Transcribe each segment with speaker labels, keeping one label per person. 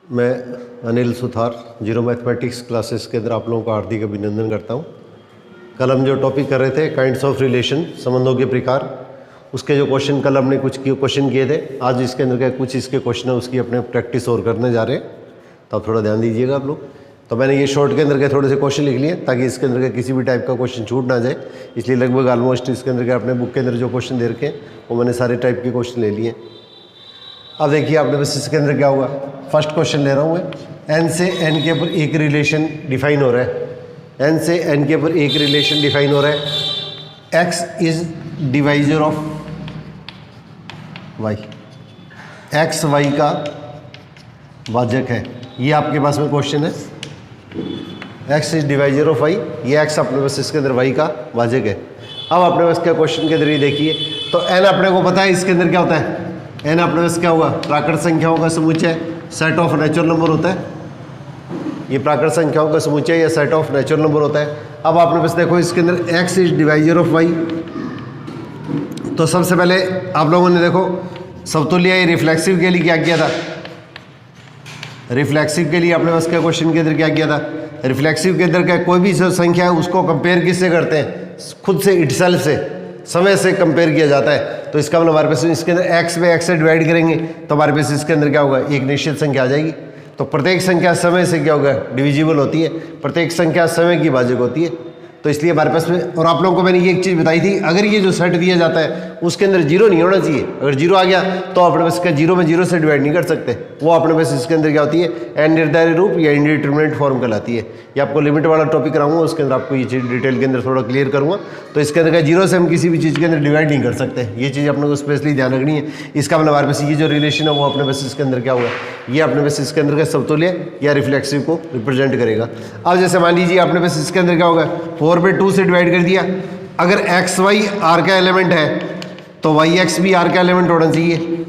Speaker 1: मैं Anil Suthar zero mathematics classes के अंदर आप लोगों का हार्दिक अभिनंदन करता हूं। कल हम जो टॉपिक कर रहे थे काइंड्स ऑफ रिलेशन, संबंधों के प्रकार, उसके जो क्वेश्चन कल हमने कुछ क्वेश्चन किए थे, आज इसके अंदर के कुछ इसके क्वेश्चन है उसकी अपने प्रैक्टिस और करने जा रहे हैं, तो आप थोड़ा ध्यान दीजिएगा आप लोग। तो मैंने ये शॉर्ट के अंदर के थोड़े से क्वेश्चन लिख लिए ताकि इसके अंदर के किसी भी टाइप का क्वेश्चन छूट ना जाए, इसलिए लगभग ऑलमोस्ट इसके अंदर के अपने बुक के अंदर जो क्वेश्चन दे रखे हैं वो मैंने सारे टाइप के क्वेश्चन ले लिए। अब देखिए आपने बस इसके अंदर क्या होगा, फर्स्ट क्वेश्चन ले रहा हूँ मैं। एन से एन के ऊपर एक रिलेशन डिफाइन हो रहा है, एन से एन के ऊपर एक रिलेशन डिफाइन हो रहा है। X is divisor of y, x y का वाचक है, ये आपके पास में क्वेश्चन है। X is divisor of y, ये एक्स अपने पास इसके अंदर वाई का वाचक है। अब अपने पास क्या क्वेश्चन के अंदर ये देखिए, तो एन अपने को पता है इसके अंदर क्या होता है, एन अपने पास क्या होगा, प्राकृत संख्याओं का समुच्चय, सेट ऑफ नेचुरल नंबर होता है। ये प्राकृत संख्याओं का समुच्चय या सेट ऑफ नेचुरल नंबर होता है। अब आपने बस देखो इसके अंदर x is divisor of y, तो सबसे पहले आप लोगों ने देखो समतुल्य रिफ्लेक्सिव के लिए क्या किया था, रिफ्लेक्सिव के लिए आपने बस क्या क्वेश्चन के अंदर क्या किया था, रिफ्लेक्सिव के अंदर क्या कोई भी जो संख्या है उसको कंपेयर किससे करते हैं, खुद से, इटसेल्फ से, समय से कंपेयर किया जाता है। तो इसका मतलब हमारे पास इसके अंदर एक्स में एक्स से डिवाइड करेंगे तो हमारे पास इसके अंदर क्या होगा, एक निश्चित संख्या आ जाएगी। तो प्रत्येक संख्या समय से क्या होगा, डिविजिबल होती है, प्रत्येक संख्या समय की भाजक होती है। तो इसलिए हमारे पास में, और आप लोगों को मैंने ये एक चीज़ बताई थी, अगर ये जो सेट दिया जाता है उसके अंदर जीरो नहीं होना चाहिए। अगर जीरो आ गया तो अपने पास क्या जीरो में जीरो से डिवाइड नहीं कर सकते, वो अपने पास इसके अंदर क्या होती है, अनिर्धारित रूप या इंडिटरमिनेट फॉर्म कहलाती है। ये आपको लिमिट वाला टॉपिक कराऊंगा, उसके अंदर आपको ये चीज़ डिटेल के अंदर थोड़ा क्लियर करूँगा। तो इसके अंदर क्या जीरो से हम किसी भी चीज़ के अंदर डिवाइड नहीं कर सकते, ये चीज़ अपने को स्पेशली ध्यान रखनी है। इसका मतलब हमारे पास ये जो रिलेशन है वो अपने पास इसके अंदर क्या होगा, ये अपने पास इसके अंदर का समतुल्य या रिफ्लेक्सिव को रिप्रेजेंट करेगा। अब जैसे मान लीजिए आपने पास इसके अंदर क्या होगा, 4/2 से डिवाइड कर दिया। अगर एक्स वाई आर का एलिमेंट है तो वाई एक्स भी आर का एलिमेंट होना चाहिए।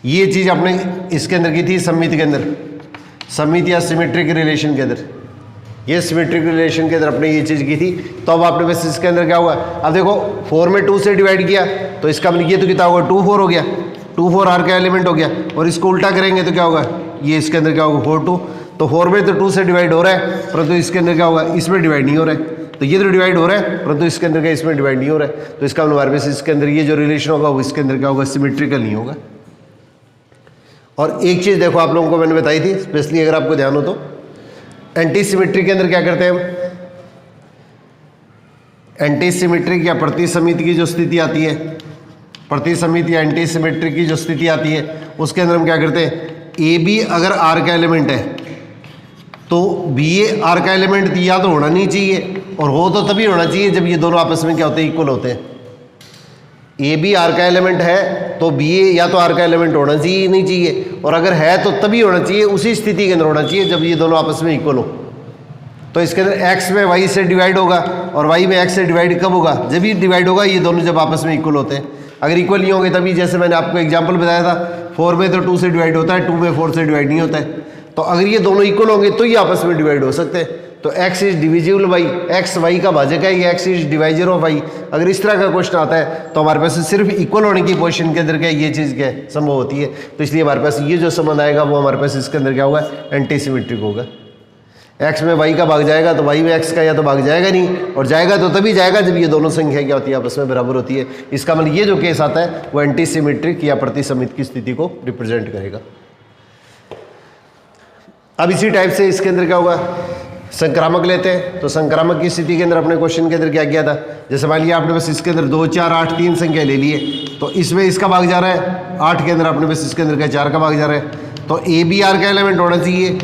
Speaker 1: ये चीज़ आपने इसके अंदर की थी सममित के अंदर, सममित या सिमेट्रिक रिलेशन के अंदर, ये सिमेट्रिक रिलेशन के अंदर आपने ये चीज़ की थी। तो अब आपने बस इसके अंदर क्या हुआ, अब देखो 4 में 2 से डिवाइड किया तो इसका मतलब ये तो कितना होगा, 2 4 हो गया, 2 4 आर का एलिमेंट हो गया। और इसको उल्टा करेंगे तो क्या होगा, ये इसके अंदर क्या होगा 4 2। तो 4 में तो 2 से डिवाइड हो रहा है, परंतु इसके अंदर क्या होगा, इसमें डिवाइड नहीं हो रहा है। तो ये तो डिवाइड हो रहा है परंतु इसके अंदर क्या इसमें डिवाइड नहीं हो रहा है। तो इसका मतलब हमारे पास इसके अंदर ये जो रिलेशन होगा वो इसके अंदर क्या होगा, सिमेट्रिकल नहीं होगा। और एक चीज़ देखो आप लोगों को मैंने बताई थी, स्पेशली अगर आपको ध्यान हो तो, एंटी सिमेट्रिक के अंदर क्या करते हैं हम, एंटी सिमेट्रिक या प्रतिसमित की जो स्थिति आती है, प्रतिसमित या एंटी सिमेट्रिक की जो स्थिति आती है उसके अंदर हम क्या करते हैं, ए बी अगर आर का एलिमेंट है तो बी ए आर का एलिमेंट या तो होना नहीं चाहिए, और हो तो तभी होना चाहिए जब ये दोनों आपस में क्या होते हैं, इक्वल होते हैं। ए बी आर का एलिमेंट है तो बी ए या तो आर का एलिमेंट होना चाहिए, नहीं चाहिए, और अगर है तो तभी होना चाहिए, उसी स्थिति के अंदर होना चाहिए जब ये दोनों आपस में इक्वल हो। तो इसके अंदर एक्स में वाई से डिवाइड होगा और वाई में एक्स से डिवाइड कब होगा, जब ये डिवाइड होगा ये दोनों जब आपस में इक्वल होते हैं। अगर इक्वल नहीं होंगे तभी, जैसे मैंने आपको एग्जाम्पल बताया था, 4 में तो 2 से डिवाइड होता है, 2 में 4 से डिवाइड नहीं होता है। तो अगर ये दोनों इक्वल होंगे तो ये आपस में डिवाइड हो सकते हैं। तो x is divisible by, x y का भाजक है, ये x is divisor of y. अगर इस तरह का क्वेश्चन आता है तो हमारे पास सिर्फ इक्वल होने की पोजीशन के अंदर क्या ये चीज़ क्या संभव होती है। तो इसलिए हमारे पास ये जो संबंध आएगा वो हमारे पास इसके अंदर क्या होगा, एंटी सिमेट्रिक होगा। x में y का भाग जाएगा तो y में x का या तो भाग जाएगा नहीं, और जाएगा तो तभी जाएगा जब ये दोनों संख्या क्या होती है, आपस में बराबर होती है। इसका मतलब ये जो केस आता है वो एंटी सिमेट्रिक या प्रतिसमित की स्थिति को रिप्रेजेंट करेगा। अब इसी टाइप से इसके अंदर क्या होगा, संक्रामक लेते हैं। तो संक्रामक की स्थिति के अंदर अपने क्वेश्चन के अंदर क्या किया था, जैसे मान लिया आपने बस इसके अंदर 2 4 8 3 संख्या ले लिए, तो इसमें इसका भाग जा रहा है 8 के अंदर, आपने बस इसके अंदर क्या 4 का भाग जा रहा है। तो ए बी आर का एलिमेंट होना चाहिए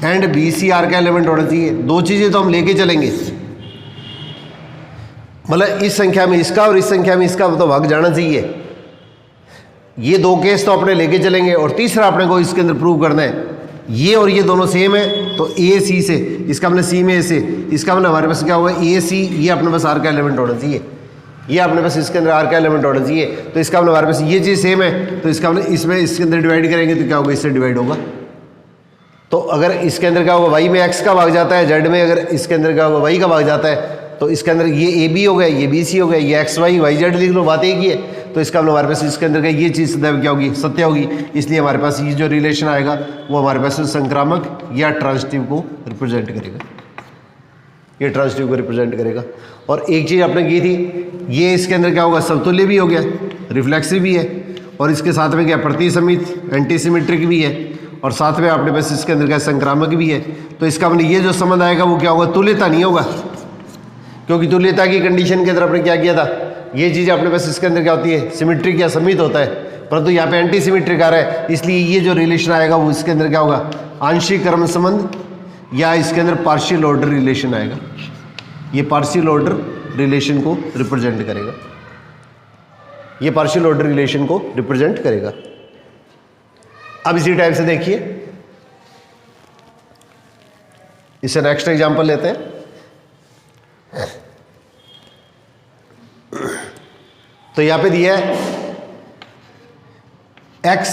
Speaker 1: एंड बी सी आर का एलिमेंट होना चाहिए। दो चीज़ें तो हम लेके चलेंगे, मतलब इस संख्या में इसका और इस संख्या में इसका तो भाग जाना चाहिए। ये दो केस तो अपने लेके चलेंगे, और तीसरा अपने को इसके अंदर प्रूव करना है, ये और ये दोनों सेम है तो ए सी से, इसका मतलब सी में ए से, इसका मतलब हमारे पास क्या होगा, ए सी, ये अपने पास आर का एलिमेंट होना चाहिए, ये अपने पास इसके अंदर आर का एलिमेंट होना चाहिए। तो इसका मतलब हमारे पास ये चीज़ सेम है, तो इसका मतलब इसमें इसके अंदर डिवाइड करेंगे तो क्या होगा, इससे डिवाइड होगा। तो अगर इसके अंदर क्या होगा, वाई में एक्स का भाग जाता है, जेड में अगर इसके अंदर क्या होगा, वाई का भाग जाता है, तो इसके अंदर ये ए बी हो गया, ये बी सी हो गया, ये एक्स वाई वाई जेड लिख लो, बात एक ही है। तो इसका मतलब हमारे पास इसके अंदर का ये चीज़ सदैव क्या होगी, सत्य होगी। इसलिए हमारे पास ये जो रिलेशन आएगा वो हमारे पास संक्रामक या ट्रांजिटिव को रिप्रेजेंट करेगा, ये ट्रांजिटिव को रिप्रेजेंट करेगा। और एक चीज़ आपने की थी, ये इसके अंदर क्या होगा, समतुल्य भी हो गया, रिफ्लेक्सिव भी है, और इसके साथ में क्या प्रतिसमित एंटी सिमेट्रिक भी है, और साथ में आपने बस इसके अंदर क्या संक्रामक भी है। तो इसका मतलब ये जो संबंध आएगा वो क्या होगा, तुल्यता नहीं होगा, क्योंकि तुल्यता की कंडीशन के अंदर आपने क्या किया था, ये चीज़ आपने बस इसके अंदर क्या होती है, सिमेट्रिक या समित होता है, परंतु यहाँ पे एंटी सिमेट्रिक आ रहा है। इसलिए ये जो रिलेशन आएगा वो इसके अंदर क्या होगा, आंशिक क्रम संबंध या इसके अंदर पार्शियल ऑर्डर रिलेशन आएगा। ये पार्शियल ऑर्डर रिलेशन को रिप्रेजेंट करेगा, ये पार्शियल ऑर्डर रिलेशन को रिप्रेजेंट करेगा। अब इसी टाइप से देखिए, इससे नेक्स्ट एग्जांपल लेते हैं। तो यहां पे दिया है x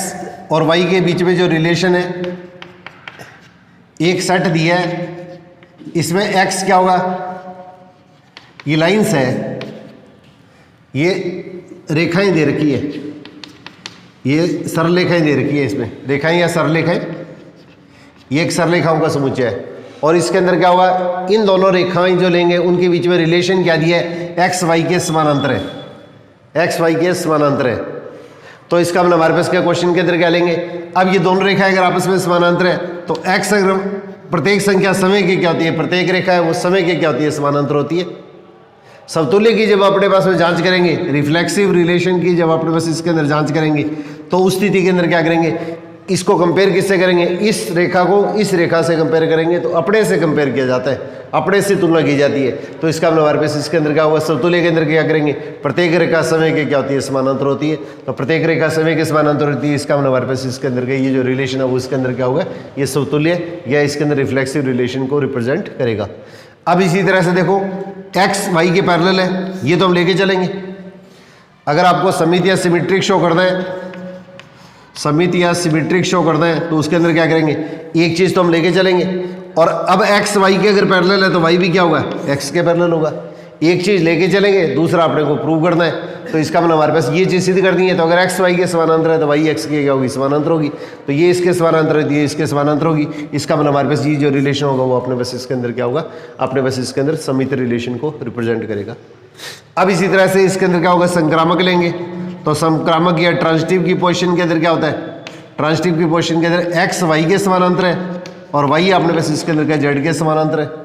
Speaker 1: और y के बीच में जो रिलेशन है, एक सेट दिया है, इसमें x क्या होगा, ये लाइंस है, ये रेखाएं दे रखी है, ये सरलेखाएं दे रखी है, इसमें रेखाएं या सरलेखाएं, ये एक सरलेखाओं का समुच्चय है। और इसके अंदर क्या होगा, इन दोनों रेखाएं जो लेंगे उनके बीच में रिलेशन क्या दिया है, एक्स वाई के समानांतर है, एक्स वाई के समानांतर है। तो इसका मतलब हमारे पास क्या क्वेश्चन के अंदर क्या लेंगे, अब ये दोनों रेखाएं अगर आपस में समानांतर है तो एक्स अगर प्रत्येक संख्या समय की क्या होती है, प्रत्येक रेखा है वो समय की क्या होती है, समानांतर होती है। समतुल्य की जब अपने पास में जांच करेंगे, रिफ्लेक्सिव रिलेशन की जब अपने पास इसके अंदर जांच करेंगे, तो उस स्थिति के अंदर क्या करेंगे, इसको कंपेयर किससे करेंगे, इस रेखा को इस रेखा से कंपेयर करेंगे, तो अपने से कंपेयर किया जाता है, अपने से तुलना की जाती है। तो इसका मतलब हमारे पास इसके अंदर क्या होगा, समतुल्य के अंदर क्या करेंगे, प्रत्येक रेखा समय के क्या होती है, समानांतर होती है। तो प्रत्येक रेखा समय के समानांतर होती है, इसका मतलब हमारे पास इसके अंदर का ये जो रिलेशन है वो इसके अंदर क्या होगा, ये समतुल्य या इसके अंदर रिफ्लेक्सिव रिलेशन को रिप्रेजेंट करेगा। अब इसी तरह से देखो, एक्स वाई के पैरेलल है, ये तो हम लेके चलेंगे। अगर आपको समित या सिमेट्रिक शो करना है, समित या सिमेट्रिक शो करना है, तो उसके अंदर क्या करेंगे, एक चीज़ तो हम लेके चलेंगे। और अब एक्स वाई के अगर पैरेलल है तो वाई भी क्या होगा, एक्स के पैरेलल होगा। एक चीज़ लेके चलेंगे, दूसरा अपने को प्रूव करना है। तो इसका मतलब हमारे पास ये चीज़ सिद्ध करनी है, तो अगर एक्स वाई के समानांतर है तो वाई एक्स के क्या होगी, समानांतर होगी। तो ये इसके समानांतर है, ये इसके समानांतर होगी। इसका मतलब हमारे पास ये जो रिलेशन होगा वो अपने पास इसके अंदर क्या होगा, अपने पास इसके अंदर समित रिलेशन को रिप्रेजेंट करेगा। अब इसी तरह से इसके अंदर क्या होगा, संक्रामक लेंगे, तो संक्रामक या ट्रांजिटिव की पोजीशन के अंदर क्या होता है, ट्रांजिटिव की पोजीशन के अंदर एक्स वाई के समानांतर है और वाई अपने पास इसके अंदर क्या जेड के समानांतर है।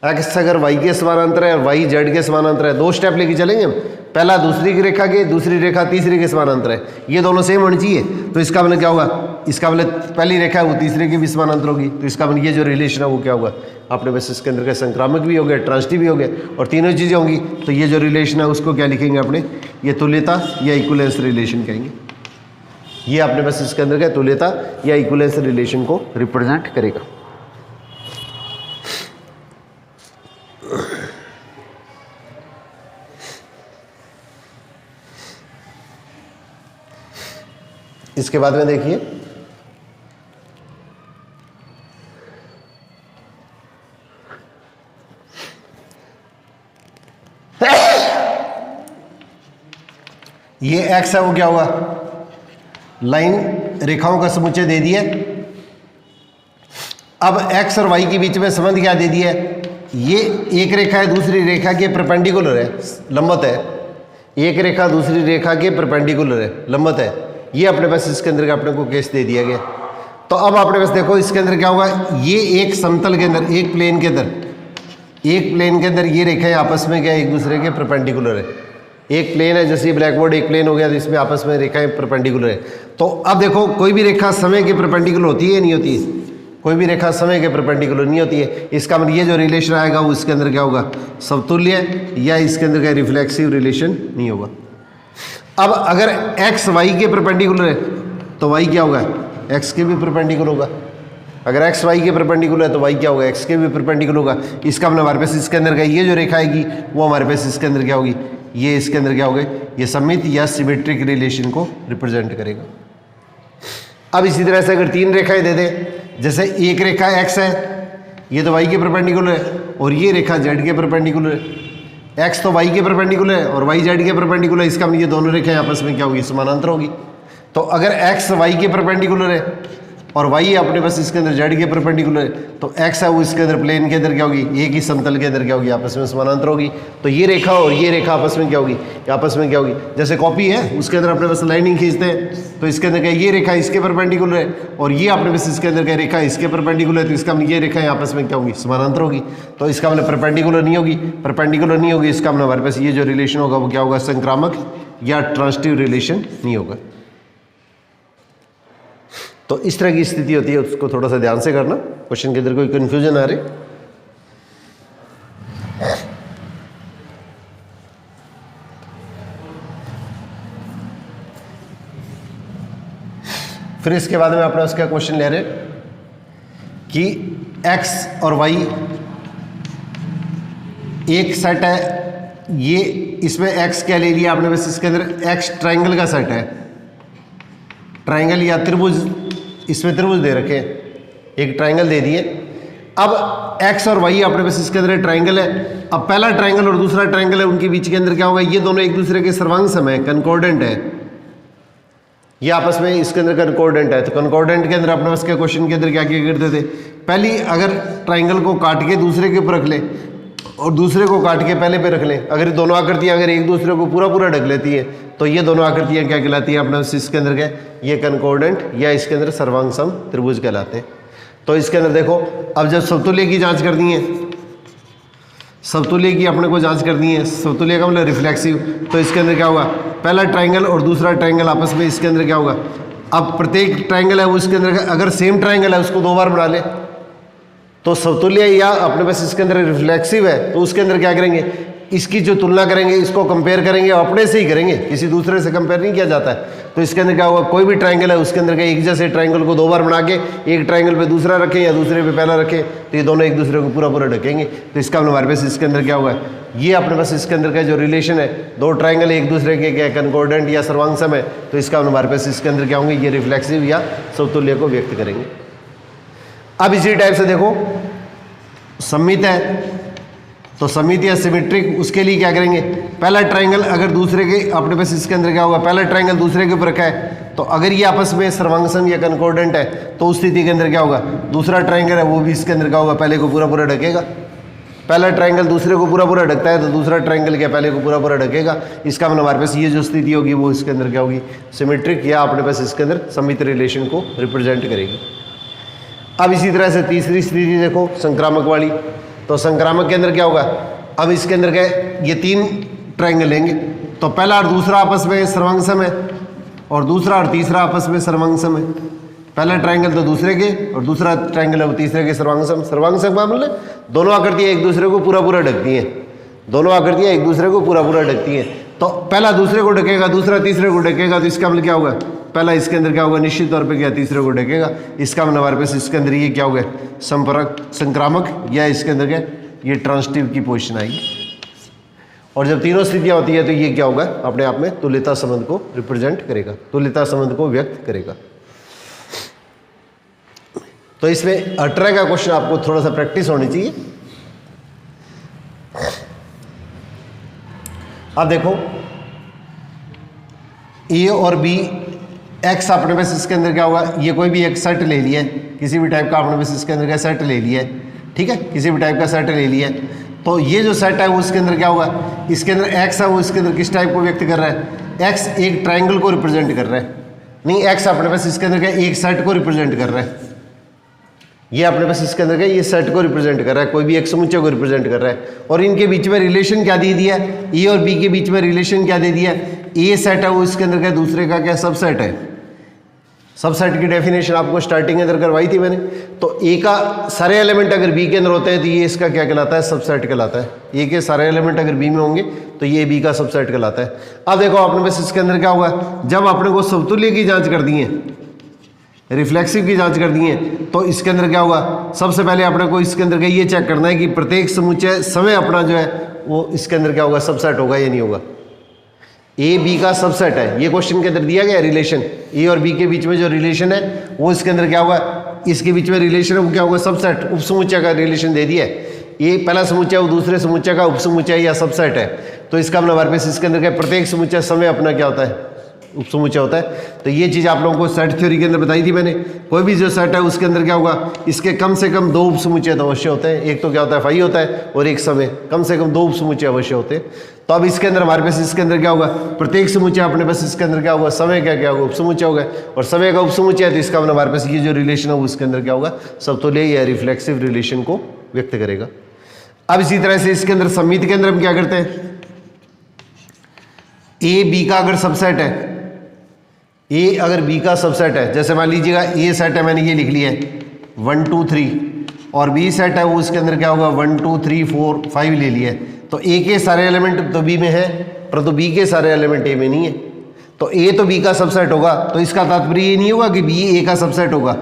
Speaker 1: एक्स अगर वाई के समानांतर है और वाई जेड के समानांतर है, दो स्टेप लेके चलेंगे हम, पहला दूसरी की रेखा के, दूसरी रेखा तीसरी के समानांतर है, ये दोनों सेम होनी चाहिए। तो इसका मतलब क्या होगा, इसका मतलब पहली रेखा है वो तीसरे की भी समानांतर होगी। तो इसका मतलब ये जो रिलेशन है वो क्या होगा, अपने पास इसके अंदर का संक्रामक भी हो गया, ट्रांजिटिव भी हो गया, और तीनों चीज़ें होंगी। तो ये जो रिलेशन है उसको क्या लिखेंगे अपने, ये तुल्यता या इक्विवेलेंस रिलेशन कहेंगे। ये अपने पास इसके अंदर का तुल्यता या इक्विवेलेंस रिलेशन को रिप्रेजेंट करेगा। इसके बाद में देखिए, ये एक्स है वो क्या होगा, लाइन रेखाओं का समुच्चय दे दिया। अब एक्स और वाई के बीच में संबंध क्या दे दिया है, ये एक रेखा है दूसरी रेखा के परपेंडिकुलर है, लंबवत है। एक रेखा दूसरी रेखा के परपेंडिकुलर है, लंबवत है। ये अपने पास इसके अंदर का अपने को केस दे दिया गया। तो अब अपने पास देखो इसके अंदर क्या होगा, ये एक समतल के अंदर, एक प्लेन के अंदर, एक प्लेन के अंदर ये रेखाएं आपस में क्या एक दूसरे के परपेंडिकुलर है। एक प्लेन है, जैसे ब्लैक बोर्ड एक प्लेन हो गया, तो इसमें आपस में रेखाएं परपेंडिकुलर है। तो अब देखो कोई भी रेखा समय के परपेंडिकुलर होती है, नहीं होती है, कोई भी रेखा समय के परपेंडिकुलर नहीं होती है। इसका मतलब ये जो रिलेशन आएगा वो इसके अंदर क्या होगा, समतुल्य या इसके अंदर क्या रिफ्लेक्सिव रिलेशन नहीं होगा। अब अगर एक्स वाई के परपेंडिकुलर है तो वाई क्या होगा, एक्स के भी परपेंडिकुलर होगा। अगर एक्स वाई के परपेंडिकुलर है तो वाई क्या होगा, एक्स के भी परपेंडिकुलर होगा। इसका मतलब हमारे पास इसके अंदर का ये जो रेखा आएगी वो हमारे पास इसके अंदर क्या होगी, ये इसके अंदर क्या होगा, ये सममित या सिमेट्रिक रिलेशन को रिप्रेजेंट करेगा। अब इसी तरह से अगर तीन रेखाएं दे दें, जैसे एक रेखा एक्स है, ये तो वाई के परपेंडिकुलर है, और ये रेखा जेड के परपेंडिकुलर है, एक्स तो वाई के परपेंडिकुलर है और वाई जेड के परपेंडिकुलर है, इसका मतलब ये दोनों रेखाएं आपस में क्या होगी, समानांतर होगी। तो अगर एक्स वाई के परपेंडिकुलर है और वाई है अपने पास इसके अंदर जेड के परपेंडिकुलर है, तो एक्स है वो इसके अंदर प्लेन के अंदर क्या होगी, एक ही समतल के अंदर क्या होगी, आपस में समानांतर होगी। तो ये रेखा और ये रेखा आपस में क्या होगी, आपस में क्या होगी, जैसे कॉपी है उसके अंदर अपने पास लाइनिंग खींचते हैं, तो इसके अंदर क्या ये रेखा इसके परपेंडिकुलर है और ये अपने पास इसके अंदर क्या रेखा इसके परपेंडिकुलर है, तो इसका मतलब ये रेखा आपस में क्या होगी, समानांतर होगी। तो इसका मतलब परपेंडिकुलर नहीं होगी, परपेंडिकुलर नहीं होगी, इसका मतलब हमारे पास ये जो रिलेशन होगा वो क्या होगा, संक्रामक या ट्रांजिटिव रिलेशन नहीं होगा। तो इस तरह की स्थिति होती है, उसको थोड़ा सा ध्यान से करना, क्वेश्चन के अंदर कोई कंफ्यूजन आ रही। फिर इसके बाद में अपना उसका क्वेश्चन ले रहे कि x और y एक सेट है, ये इसमें x क्या ले लिया आपने, बस इसके अंदर x ट्राइंगल का सेट है, ट्राइंगल या त्रिभुज, इसमें त्रिभुज दे रखे हैं, एक ट्राइंगल दे दिए। अब x और y अपने पास इसके अंदर ट्राइंगल है, अब पहला ट्राइंगल और दूसरा ट्राइंगल है, उनके बीच के अंदर क्या होगा, ये दोनों एक दूसरे के सर्वांग सम है, कंकॉर्डेंट है, ये आपस में इसके अंदर कंकॉर्डेंट है। तो कंकॉर्डेंट के अंदर अपने पास के क्वेश्चन के अंदर क्या क्या करते थे, पहली अगर ट्राइंगल को काट के दूसरे के ऊपर रख ले और दूसरे को काट के पहले पे रख लें, अगर दोनों आकृतियां अगर एक दूसरे को पूरा पूरा ढक लेती है तो ये दोनों आकृतियां क्या कहलाती हैं अपने इसके अंदर क्या, ये कंकॉर्डेंट या इसके अंदर सर्वांग सम त्रिभुज कहलाते हैं। तो इसके अंदर देखो, अब जब समतुल्य की जांच करनी है, समतुल्य की अपने को जांच करनी है, समतुल्य का मतलब रिफ्लेक्सिव, तो इसके अंदर क्या होगा, पहला ट्राइंगल और दूसरा ट्राइंगल आपस में इसके अंदर क्या होगा, अब प्रत्येक ट्राइंगल है वो इसके अंदर अगर सेम ट्राइंगल है उसको दो बार बना ले, तो समतुल्य या अपने पास इसके अंदर रिफ्लेक्सिव है, तो उसके अंदर क्या करेंगे, इसकी जो तुलना करेंगे, इसको कंपेयर करेंगे, अपने से ही करेंगे, किसी दूसरे से कंपेयर नहीं किया जाता है। तो इसके अंदर क्या होगा, कोई भी ट्राइंगल है उसके अंदर क्या एक जैसे ट्राइंगल को दो बार बना के एक ट्राइंगल पे दूसरा रखें या दूसरे पे पहला रखें, तो ये दोनों एक दूसरे को पूरा पूरा ढकेंगे। तो इसका हमारे पास इसके अंदर क्या होगा, ये अपने पास इसके अंदर का जो रिलेशन है, दो ट्राइंगल एक दूसरे के क्या कंकॉर्डेंट या सर्वांग सम है, तो इसका हमारे पास इसके अंदर क्या होंगे, ये रिफ्लेक्सिव या समतुल्य को व्यक्त करेंगे। अब इसी टाइप से देखो सममित है, तो सममित या सिमेट्रिक, उसके लिए क्या करेंगे, पहला ट्राइंगल अगर दूसरे के अपने पास इसके अंदर क्या होगा, पहला ट्राइंगल दूसरे के ऊपर रखा है, तो अगर ये आपस में सर्वांग सम या कंकॉर्डेंट है तो उस स्थिति के अंदर क्या होगा, दूसरा ट्राइंगल है वो भी इसके अंदर क्या होगा, पहले को पूरा पूरा ढकेगा। पहला ट्राइंगल दूसरे को पूरा पूरा ढकता है तो दूसरा ट्राइंगल क्या पहले को पूरा पूरा ढकेगा। इसका मतलब हमारे पास ये जो स्थिति होगी वो इसके अंदर क्या होगी, सिमेट्रिक या अपने पास इसके अंदर सममित रिलेशन को रिप्रेजेंट करेगी। अब इसी तरह से तीसरी स्थिति देखो संक्रामक वाली, तो संक्रामक के अंदर क्या होगा, अब इसके अंदर क्या, ये तीन ट्राइंगल लेंगे, तो पहला और दूसरा आपस में सर्वांग सम है और दूसरा और तीसरा आपस में सर्वांग सम है। पहला ट्राइंगल तो दूसरे के और दूसरा ट्राइंगल है वो तीसरे के सर्वांग सम। सर्वांग सम का मतलब दोनों आकृतियाँ एक दूसरे को पूरा पूरा ढकती हैं, दोनों आकृतियाँ एक दूसरे को पूरा पूरा ढकती हैं। तो पहला दूसरे को ढकेगा, दूसरा तीसरे को ढकेगा, तो इसका मतलब क्या होगा, पहला इसके अंदर क्या होगा, निश्चित तौर पे क्या तीसरे को ढकेगा। इसका मतलब हमारे पास इसके अंदर ये क्या होगा, संपर्क संक्रामक या इसके अंदर क्या, ये ट्रांजिटिव की पोजीशन आएगी। और जब तीनों स्थितियां होती है तो ये क्या होगा, अपने आप में तुल्यता संबंध को रिप्रेजेंट करेगा, तुल्यता संबंध को व्यक्त करेगा। तो इसमें 18 का क्वेश्चन आपको थोड़ा सा प्रैक्टिस होनी चाहिए। अब देखो ए और बी, एक्स अपने पास इसके अंदर क्या होगा, ये कोई भी एक सेट ले लिया है, किसी भी टाइप का अपने पास इसके अंदर का सेट ले लिया है, ठीक है, किसी भी टाइप का सेट ले लिया है। तो ये जो सेट है वो इसके अंदर क्या होगा, इसके अंदर एक्स है वो इसके अंदर किस टाइप को व्यक्त कर रहा है, एक्स एक ट्राइंगल को रिप्रेजेंट कर रहा है, नहीं एक्स अपने पास इसके अंदर क्या एक सेट को रिप्रेजेंट कर रहा है, ये अपने पास इसके अंदर क्या ये सेट को रिप्रेजेंट कर रहा है, कोई भी एक समुच्चय को रिप्रेजेंट कर रहा है। और इनके बीच में रिलेशन क्या दे दिया, ए और बी के बीच में रिलेशन क्या दे दिया, ए सेट है वो इसके अंदर क्या दूसरे का क्या सबसेट है। सबसेट की डेफिनेशन आपको स्टार्टिंग के अंदर करवाई थी मैंने। तो ए का सारे एलिमेंट अगर बी के अंदर होते हैं तो ये इसका क्या कहलाता है, सबसेट कहलाता है। ए के सारे एलिमेंट अगर बी में होंगे तो ये बी का सबसेट कहलाता है। अब देखो अपने पास इसके अंदर क्या होगा, जब अपने को समतुल्य की जांच कर दी है, रिफ्लेक्सिव की जांच कर दी है, तो इसके अंदर क्या होगा, सबसे पहले अपने को इसके अंदर ये चेक करना है कि प्रत्येक समुच्चय समय अपना जो है वो इसके अंदर क्या होगा, सबसेट होगा या नहीं होगा। ए बी का सबसेट है, ये क्वेश्चन के अंदर दिया गया रिलेशन, ए और बी के बीच में जो रिलेशन है वो इसके अंदर क्या होगा, इसके बीच में रिलेशन है वो क्या होगा, सबसेट उपसमुच्चय का रिलेशन दे दिया है। ये पहला समुच्चय वो दूसरे समुच्चय का उपसमुच्चय या सबसेट है, तो इसका मतलब हमारे पास इसके अंदर क्या प्रत्येक समुच्चय समय अपना क्या होता है उपसमुच्चय होता है। तो ये चीज़ आप लोगों को सेट थ्योरी के अंदर बताई थी मैंने। कोई भी जो सेट है उसके अंदर क्या होगा, इसके कम से कम 2 उपसमुच्चय तो अवश्य होते हैं। एक तो क्या होता है फाई होता है और एक समय, कम से कम 2 उपसमुच्चय अवश्य होते हैं। तो अब इसके अंदर हमारे पास इसके अंदर क्या होगा, प्रत्येक समुच्चय अपने पास इसके अंदर क्या होगा, समय क्या होगा उपसमुच्चय होगा, और समय का उपसमुच्चय है तो इसका मतलब हमारे पास ये जो रिलेशन है उसके अंदर क्या होगा, समतुल्य या रिफ्लेक्सिव रिलेशन को व्यक्त करेगा। अब इसी तरह से इसके अंदर सममिति के अंदर हम क्या करते हैं, ए बी का अगर सबसेट है, ए अगर बी का सबसेट है, जैसे मान लीजिएगा ए सेट है मैंने ये लिख लिया है 1 2 3, और बी सेट है वो उसके अंदर क्या होगा 1 2 3 4 5 ले लिया है। तो ए के सारे एलिमेंट तो बी में है परंतु बी के सारे एलिमेंट ए में नहीं है, तो ए तो बी का सबसेट होगा। तो इसका तात्पर्य ये नहीं होगा कि बी ए का सबसेट होगा।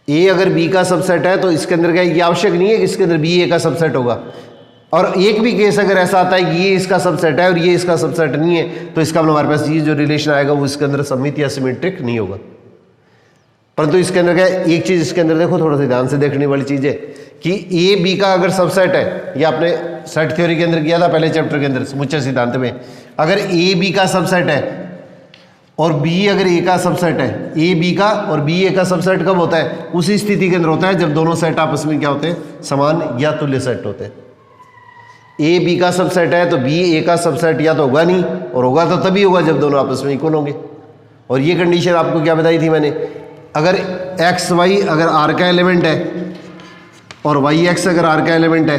Speaker 1: ए अगर बी का सबसेट है तो इसके अंदर क्या ये आवश्यक नहीं है कि इसके अंदर बी ए का सबसेट होगा। और एक भी केस अगर ऐसा आता है कि ये इसका सबसेट है और ये इसका सबसेट नहीं है, तो इसका मतलब हमारे पास ये जो रिलेशन आएगा वो इसके अंदर सममित या सिमेट्रिक नहीं होगा। परंतु इसके अंदर क्या है, एक चीज इसके अंदर देखो, थोड़ा सा ध्यान से देखने वाली चीज है कि ए बी का अगर सबसेट है, ये आपने सेट थ्योरी के अंदर किया था पहले चैप्टर के अंदर समुच्चय सिद्धांत में, अगर ए बी का सबसेट है और बी अगर ए का सबसेट है, ए बी का और बी ए का सबसेट कब होता है, उसी स्थिति के अंदर होता है जब दोनों सेट आपस में क्या होते हैं, समान या तुल्य सेट होते हैं। ए बी का सबसेट है तो बी ए का सबसेट या तो होगा नहीं, और होगा तो तभी होगा जब दोनों आपस में इक्वल होंगे। और ये कंडीशन आपको क्या बताई थी मैंने, अगर एक्स वाई अगर आर का एलिमेंट है और वाई एक्स अगर आर का एलिमेंट है,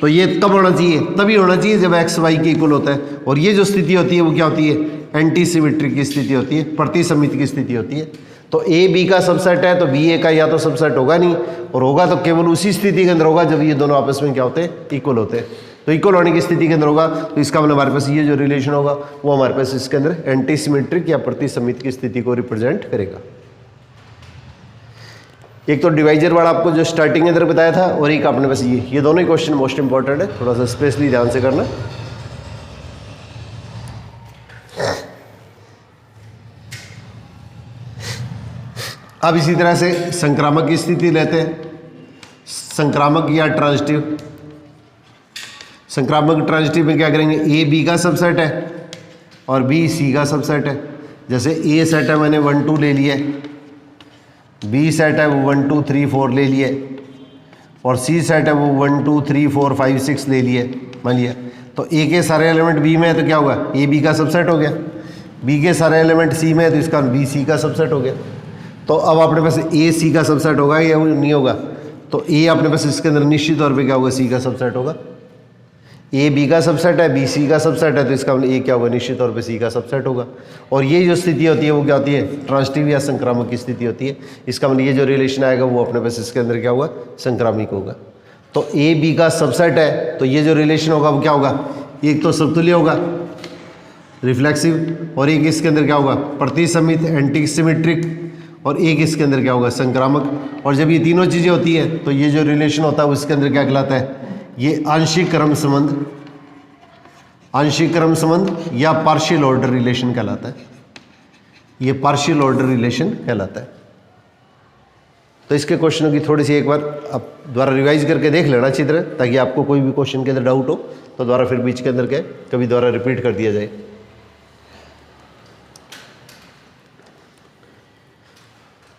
Speaker 1: तो ये तब होना चाहिए, तभी होना चाहिए जब एक्स वाई के इक्वल होता है। और ये जो स्थिति होती है वो क्या होती है, एंटी सिमेट्रिक की स्थिति होती है, प्रतिसमित की स्थिति होती है। तो ए बी का सबसेट है तो बी ए का या तो सबसेट होगा नहीं, और होगा तो केवल उसी स्थिति के अंदर होगा जब ये दोनों आपस में क्या होते हैं, इक्वल होते हैं। तो इक्वल होने की स्थिति के अंदर होगा, तो इसका मतलब हमारे पास ये जो रिलेशन होगा वो हमारे पास इसके अंदर एंटी सिमेट्रिक या प्रतिसमित की स्थिति को रिप्रेजेंट करेगा। एक तो डिवाइजर वाला आपको जो स्टार्टिंग के अंदर बताया था, और एक आपने बस ये दोनों ही क्वेश्चन मोस्ट इंपॉर्टेंट है, थोड़ा सा स्पेशली ध्यान से करना। अब इसी तरह से संक्रामक की स्थिति लेते हैं, संक्रामक या ट्रांजिटिव। संक्रामक ट्रांजिटिव में क्या करेंगे, ए बी का सबसेट है और बी सी का सबसेट है। जैसे ए सेट है मैंने 1 2 ले लिया, बी सेट है वो 1 2 3 4 ले लिए, और सी सेट है वो 1 2 3 4 5 6 ले लिए मान लिया। तो ए के सारे एलिमेंट बी में है तो क्या होगा, ए बी का सबसेट हो गया। बी के सारे एलिमेंट सी में है तो इसका बी सी का सबसेट हो गया। तो अब अपने पास ए सी का सबसेट होगा या नहीं होगा, तो ए अपने पास इसके अंदर निश्चित तौर पे क्या होगा, सी का सबसेट होगा। ए बी का सबसेट है, बी सी का सबसेट है, तो इसका मतलब ए क्या होगा, निश्चित तौर पे सी का सबसेट होगा। और ये जो स्थिति होती है वो क्या होती है, ट्रांजिटिव या संक्रामक की स्थिति होती है। इसका मतलब ये जो रिलेशन आएगा वो अपने पास इसके अंदर क्या होगा, संक्रामिक होगा। तो ए बी का सबसेट है तो ये जो रिलेशन होगा वो क्या होगा, एक तो समतुल्य होगा रिफ्लेक्सिव, और एक इसके अंदर क्या होगा, प्रतिसमित एंटी सिमेट्रिक, और एक इसके अंदर क्या होगा, संक्रामक। और जब ये तीनों चीज़ें होती है तो ये जो रिलेशन होता है उसके अंदर क्या कहलाता है, ये आंशिक क्रम संबंध, आंशिक क्रम संबंध या पार्शियल ऑर्डर रिलेशन कहलाता है। ये पार्शियल ऑर्डर रिलेशन कहलाता है। तो इसके क्वेश्चनों की थोड़ी सी एक बार आप द्वारा रिवाइज करके देख लेना अच्छी तरह, ताकि आपको कोई भी क्वेश्चन के अंदर डाउट हो तो द्वारा फिर बीच के अंदर के कभी द्वारा रिपीट कर दिया जाए।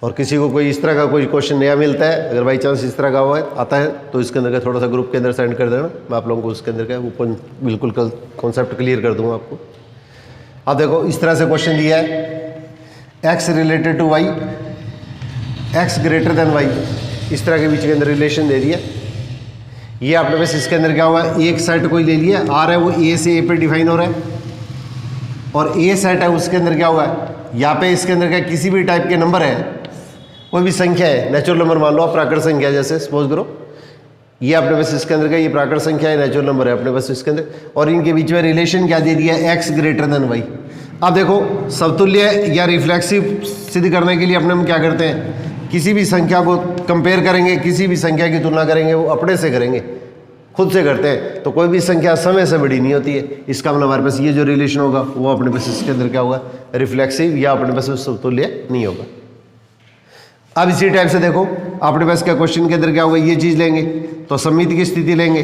Speaker 1: और किसी को कोई इस तरह का कोई क्वेश्चन नया मिलता है, अगर बाई चांस इस तरह का हुआ आता है तो इसके अंदर का थोड़ा सा ग्रुप के अंदर सेंड कर देना, मैं आप लोगों को उसके अंदर का ऊपर बिल्कुल कल कॉन्सेप्ट क्लियर कर दूंगा आपको। अब देखो इस तरह से क्वेश्चन दिया है, x related to y, x greater than y, इस तरह के बीच के अंदर रिलेशन दे दिया। ये आपने बस इसके अंदर क्या हुआ, एक सेट कोई ले लिया, आर है वो ए से ए पे डिफाइन हो रहा है, और ए सेट है उसके अंदर क्या हुआ है, यहाँ पे इसके अंदर क्या किसी भी टाइप के नंबर है, कोई भी संख्या है, नेचुरल नंबर मान लो, प्राकृत संख्या जैसे सपोज करो, ये अपने पास इसके अंदर का ये प्राकृत संख्या है, नेचुरल नंबर है अपने पास इसके अंदर, और इनके बीच में रिलेशन क्या दे दिया है, एक्स ग्रेटर देन वाई। अब देखो समतुल्य या रिफ्लेक्सिव सिद्ध करने के लिए अपने हम क्या करते हैं, किसी भी संख्या को कंपेयर करेंगे, किसी भी संख्या की तुलना करेंगे, वो अपने से करेंगे, खुद से करते हैं। तो कोई भी संख्या समय से बड़ी नहीं होती है, इसका मतलब हमारे पास ये जो रिलेशन होगा वो अपने पास इसके अंदर क्या होगा, रिफ्लेक्सिव या अपने पास समतुल्य नहीं होगा। अब इसी टाइप से देखो अपने पास क्या क्वेश्चन के अंदर क्या होगा, ये चीज़ लेंगे तो सममिति की स्थिति लेंगे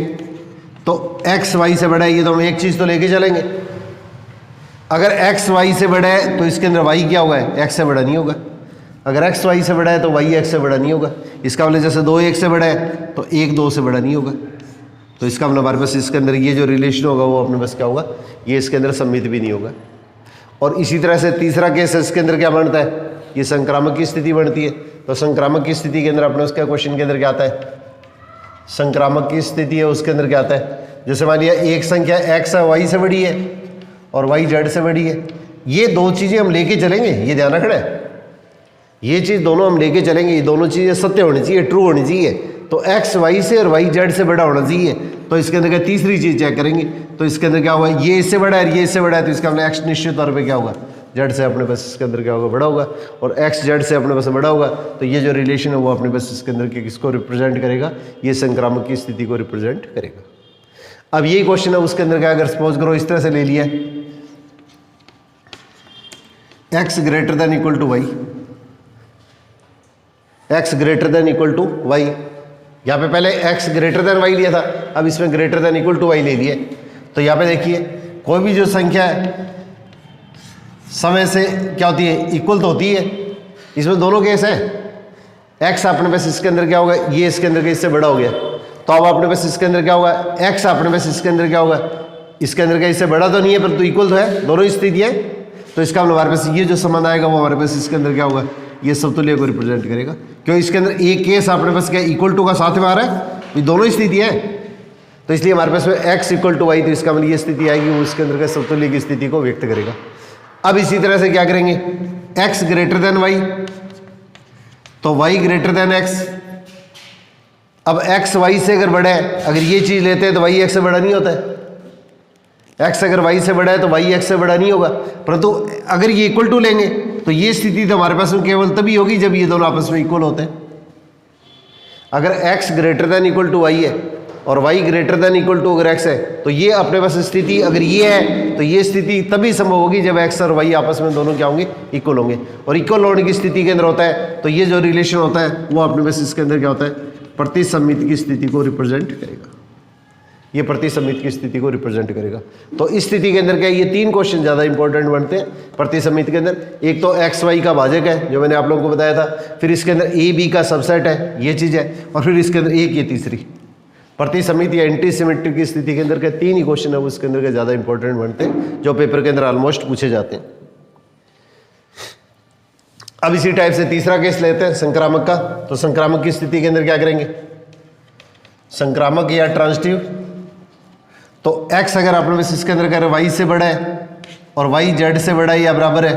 Speaker 1: तो x y से बड़ा है, ये तो हम एक चीज़ तो लेके चलेंगे। अगर x y से बड़ा है तो इसके अंदर y क्या होगा, x से बड़ा नहीं होगा। अगर x y से बड़ा है तो y x से बड़ा नहीं होगा। इसका मतलब जैसे 2 1 से बड़ा है तो 1 2 से बड़ा नहीं होगा। तो इसका मतलब हमारे पास इसके अंदर ये जो रिलेशन होगा वो अपने पास क्या होगा, ये इसके अंदर सम्मित भी नहीं होगा। और इसी तरह से तीसरा केस है, इसके अंदर क्या बनता है, ये संक्रामक की स्थिति बनती है। तो संक्रामक की स्थिति के अंदर अपने उसका क्वेश्चन के अंदर क्या आता है, संक्रामक की स्थिति है उसके अंदर क्या आता है, जैसे मान लिया एक संख्या x y से बड़ी है और y z से बड़ी है। ये दो चीज़ें हम लेके चलेंगे, ये ध्यान रखना है, ये चीज़ दोनों हम लेके चलेंगे, ये दोनों चीज़ें सत्य होनी चाहिए, ट्रू होनी चाहिए। तो x y से और y z से बड़ा होना चाहिए। तो इसके अंदर क्या तीसरी चीज़ चेक करेंगे, तो इसके अंदर क्या होगा, ये इससे बड़ा है ये इससे बड़ा है, तो इसका मतलब x निश्चित तौर पे क्या होगा, z से अपने पास इसके अंदर क्या होगा, बड़ा होगा। और x z से अपने पास बड़ा होगा। तो ये जो रिलेशन है वो अपने पास इसके अंदर किसको रिप्रेजेंट करेगा, ये संक्रामक की स्थिति को रिप्रेजेंट करेगा। अब यही क्वेश्चन है उसके अंदर क्या, अगर सपोज करो इस तरह से ले लिया x greater than equal to y, x greater than equal to y, यहाँ पे पहले x ग्रेटर देन वाई लिया था, अब इसमें greater than equal to y ले लिए। तो यहाँ पे देखिए कोई भी जो संख्या है समय से क्या होती है, इक्वल तो होती है। इसमें दोनों केस है, x अपने पास इसके अंदर क्या होगा, ये इसके अंदर इससे बड़ा हो गया, तो अब अपने पास इसके अंदर क्या होगा, x अपने पास इसके अंदर क्या होगा, इसके अंदर क्या इससे बड़ा तो नहीं है पर तो इक्वल तो है, दोनों ही स्थिति है। तो इसका मतलब हमारे पास ये जो संबंध आएगा वो हमारे पास इसके अंदर क्या होगा, ये समतुल्य को रिप्रेजेंट करेगा। क्यों, इसके अंदर एक केस अपने पास क्या इक्वल टू का साथ में आ रहा है, ये दोनों ही स्थिति है। तो इसलिए हमारे पास में x इक्वल टू वाई, तो इसका मतलब ये स्थिति आएगी वो इसके अंदर का समतुल्य की स्थिति को व्यक्त करेगा। अब इसी तरह से क्या करेंगे, x ग्रेटर देन वाई तो y ग्रेटर देन x। अब x y से अगर बड़ा है, अगर ये चीज़ लेते हैं तो y x से बड़ा नहीं होता है, x अगर y से बड़ा है तो y x से बड़ा नहीं होगा। परंतु अगर ये इक्वल टू लेंगे तो ये स्थिति तो हमारे पास में केवल तभी होगी जब ये दोनों आपस में इक्वल होते हैं। अगर x greater than equal to y है और y greater than equal to अगर x है, तो ये अपने पास स्थिति अगर ये है तो ये स्थिति तभी संभव होगी जब x और y आपस में दोनों क्या होंगे, इक्वल होंगे। और इक्वल होने की स्थिति के अंदर होता है तो ये जो रिलेशन होता है वो अपने पास इसके अंदर क्या होता है, प्रतिसम्मित की स्थिति को रिप्रेजेंट करेगा। ये प्रतिसम्मित की स्थिति को रिप्रेजेंट करेगा। तो इस स्थिति के अंदर क्या है, ये 3 क्वेश्चन ज़्यादा इंपॉर्टेंट बनते हैं प्रतिसम्मित के अंदर। एक तो एक्स वाई का भाजक है जो मैंने आप लोगों को बताया था, फिर इसके अंदर ए बी का सबसेट है, ये चीज़ है, और फिर इसके अंदर एक ये तीसरी प्रतिसम्मित या एंटी सिमेट्रिक की स्थिति के अंदर क्या 3 ही क्वेश्चन है वो इसके अंदर के ज़्यादा इंपॉर्टेंट बनते हैं जो पेपर के अंदर ऑलमोस्ट पूछे जाते हैं। अब इसी टाइप से तीसरा केस लेते हैं संक्रामक का। तो संक्रामक की स्थिति के अंदर क्या करेंगे, संक्रामक या ट्रांजिटिव। तो x अगर अपने पास इसके अंदर करें y से बड़ा है और y z से बड़ा है या बराबर है,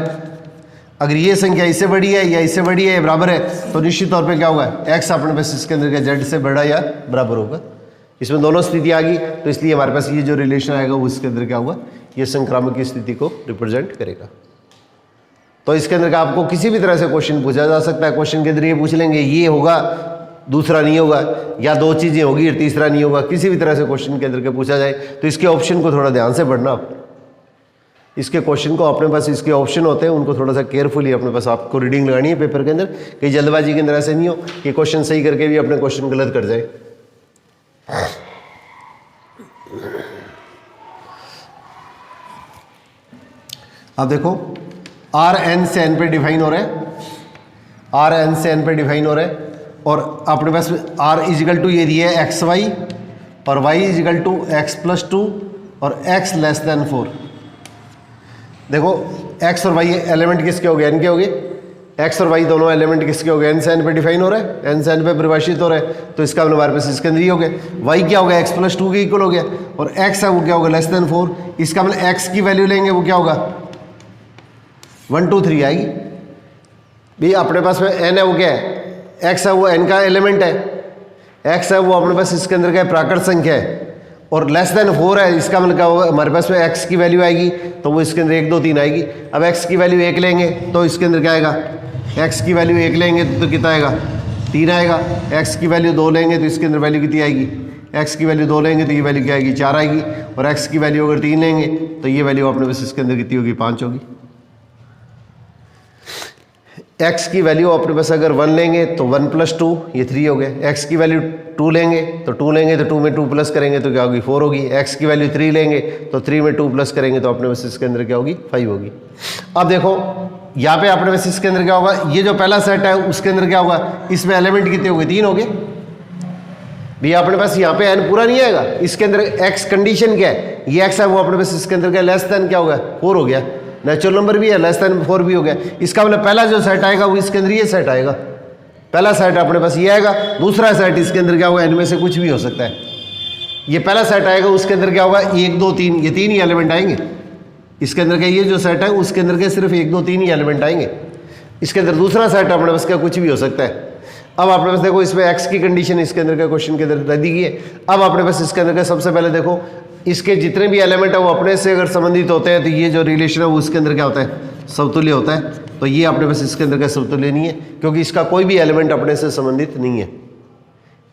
Speaker 1: अगर ये संख्या इससे बड़ी है या इससे बड़ी है या बराबर है तो निश्चित तौर पे क्या होगा, x अपने पास इसके अंदर क्या z से बड़ा या बराबर होगा। इसमें दोनों स्थिति आ गई तो इसलिए हमारे पास ये जो रिलेशन आएगा वो इसके अंदर क्या होगा, ये संक्रामक की स्थिति को रिप्रेजेंट करेगा। तो इसके अंदर का आपको किसी भी तरह से क्वेश्चन पूछा जा सकता है। क्वेश्चन के अंदर ये पूछ लेंगे ये होगा दूसरा नहीं होगा, या 2 चीज़ें होगी और तीसरा नहीं होगा, किसी भी तरह से क्वेश्चन के अंदर के पूछा जाए तो इसके ऑप्शन को थोड़ा ध्यान से पढ़ना। इसके क्वेश्चन को अपने पास इसके ऑप्शन होते हैं उनको थोड़ा सा केयरफुली अपने पास आपको रीडिंग लगानी है पेपर के अंदर, कहीं जल्दबाजी के अंदर ऐसे नहीं हो कि क्वेश्चन सही करके भी अपने क्वेश्चन गलत कर जाए। अब देखो आर एन से एन पे डिफाइन हो रहा है, आर एन से एन पे डिफाइन हो रहा है, और अपने पास r इजिकल टू ये दिया है एक्स वाई और y is equal to x plus 2 और x लेस देन 4। देखो x और y एलिमेंट किसके हो गए, n के हो गए। x और y दोनों एलिमेंट किसके हो गए, n से n पे डिफाइन हो रहा है, n से n पे परिभाषित हो रहा है। तो इसका हमारे पास इसके अंदर ही हो गया, y क्या हो गया एक्स प्लस 2 के इक्वल हो गया, और x है वो क्या होगा लेस देन 4। इसका मतलब x की वैल्यू लेंगे वो क्या होगा 1 2 3 आएगी। भाई अपने पास में n है वो क्या है, x है वो n का एलिमेंट है, x है वो अपने पास इसके अंदर का प्राकृत संख्या है, और लेस देन 4 है। इसका मतलब क्या होगा हमारे पास में x की वैल्यू आएगी तो वो इसके अंदर 1 2 3 आएगी। अब x की वैल्यू 1 लेंगे तो इसके अंदर क्या आएगा, x की वैल्यू 1 लेंगे तो कितना आएगा 3 आएगा। x की वैल्यू 2 लेंगे तो इसके अंदर वैल्यू कितनी आएगी, x की वैल्यू 2 लेंगे तो ये वैल्यू क्या आएगी 4 आएगी, और x की वैल्यू अगर 3 लेंगे तो ये वैल्यू अपने पास इसके अंदर कितनी होगी 5 होगी। x की वैल्यू अपने पास अगर 1 लेंगे तो 1 + 2 ये 3 हो गया। x की वैल्यू 2 लेंगे तो 2 लेंगे तो 2 में 2 प्लस करेंगे तो क्या होगी 4 होगी। x की वैल्यू 3 लेंगे तो 3 में 2 प्लस करेंगे तो अपने पास इसके अंदर क्या होगी 5 होगी। अब देखो यहाँ पे अपने पास इसके अंदर क्या होगा, ये जो पहला सेट है उसके अंदर क्या होगा, इसमें एलिमेंट कितने हो गए 3 हो गए भैया। अपने पास यहाँ पे n पूरा नहीं आएगा, इसके अंदर x कंडीशन क्या है, ये x है वो अपने पास इसके अंदर क्या लेस देन क्या होगा 4 हो गया। नेचुरल नंबर भी है, लेस देन 4 भी हो गया। इसका मतलब पहला जो सेट आएगा वो इसके अंदर ये सेट आएगा, पहला सेट अपने पास ये आएगा। दूसरा सेट इसके अंदर क्या होगा, इनमें से कुछ भी हो सकता है। ये पहला सेट आएगा उसके अंदर क्या होगा 1 2 3, ये 3 ही एलिमेंट आएंगे। इसके अंदर क्या ये जो सेट है उसके अंदर क्या सिर्फ 1 2 3 ही एलिमेंट आएंगे। इसके अंदर दूसरा सेट अपने पास क्या कुछ भी हो सकता है। अब अपने पास देखो इसमें x की कंडीशन इसके अंदर का क्वेश्चन के अंदर दी गई है। अब अपने पास इसके अंदर का सबसे पहले देखो इसके जितने भी एलिमेंट है वो अपने से अगर संबंधित होते हैं तो ये जो रिलेशन है वो उसके अंदर क्या होता है समतुल्य होता है। तो ये अपने पास इसके अंदर का समतुल्य नहीं है क्योंकि इसका कोई भी एलिमेंट अपने से संबंधित नहीं है,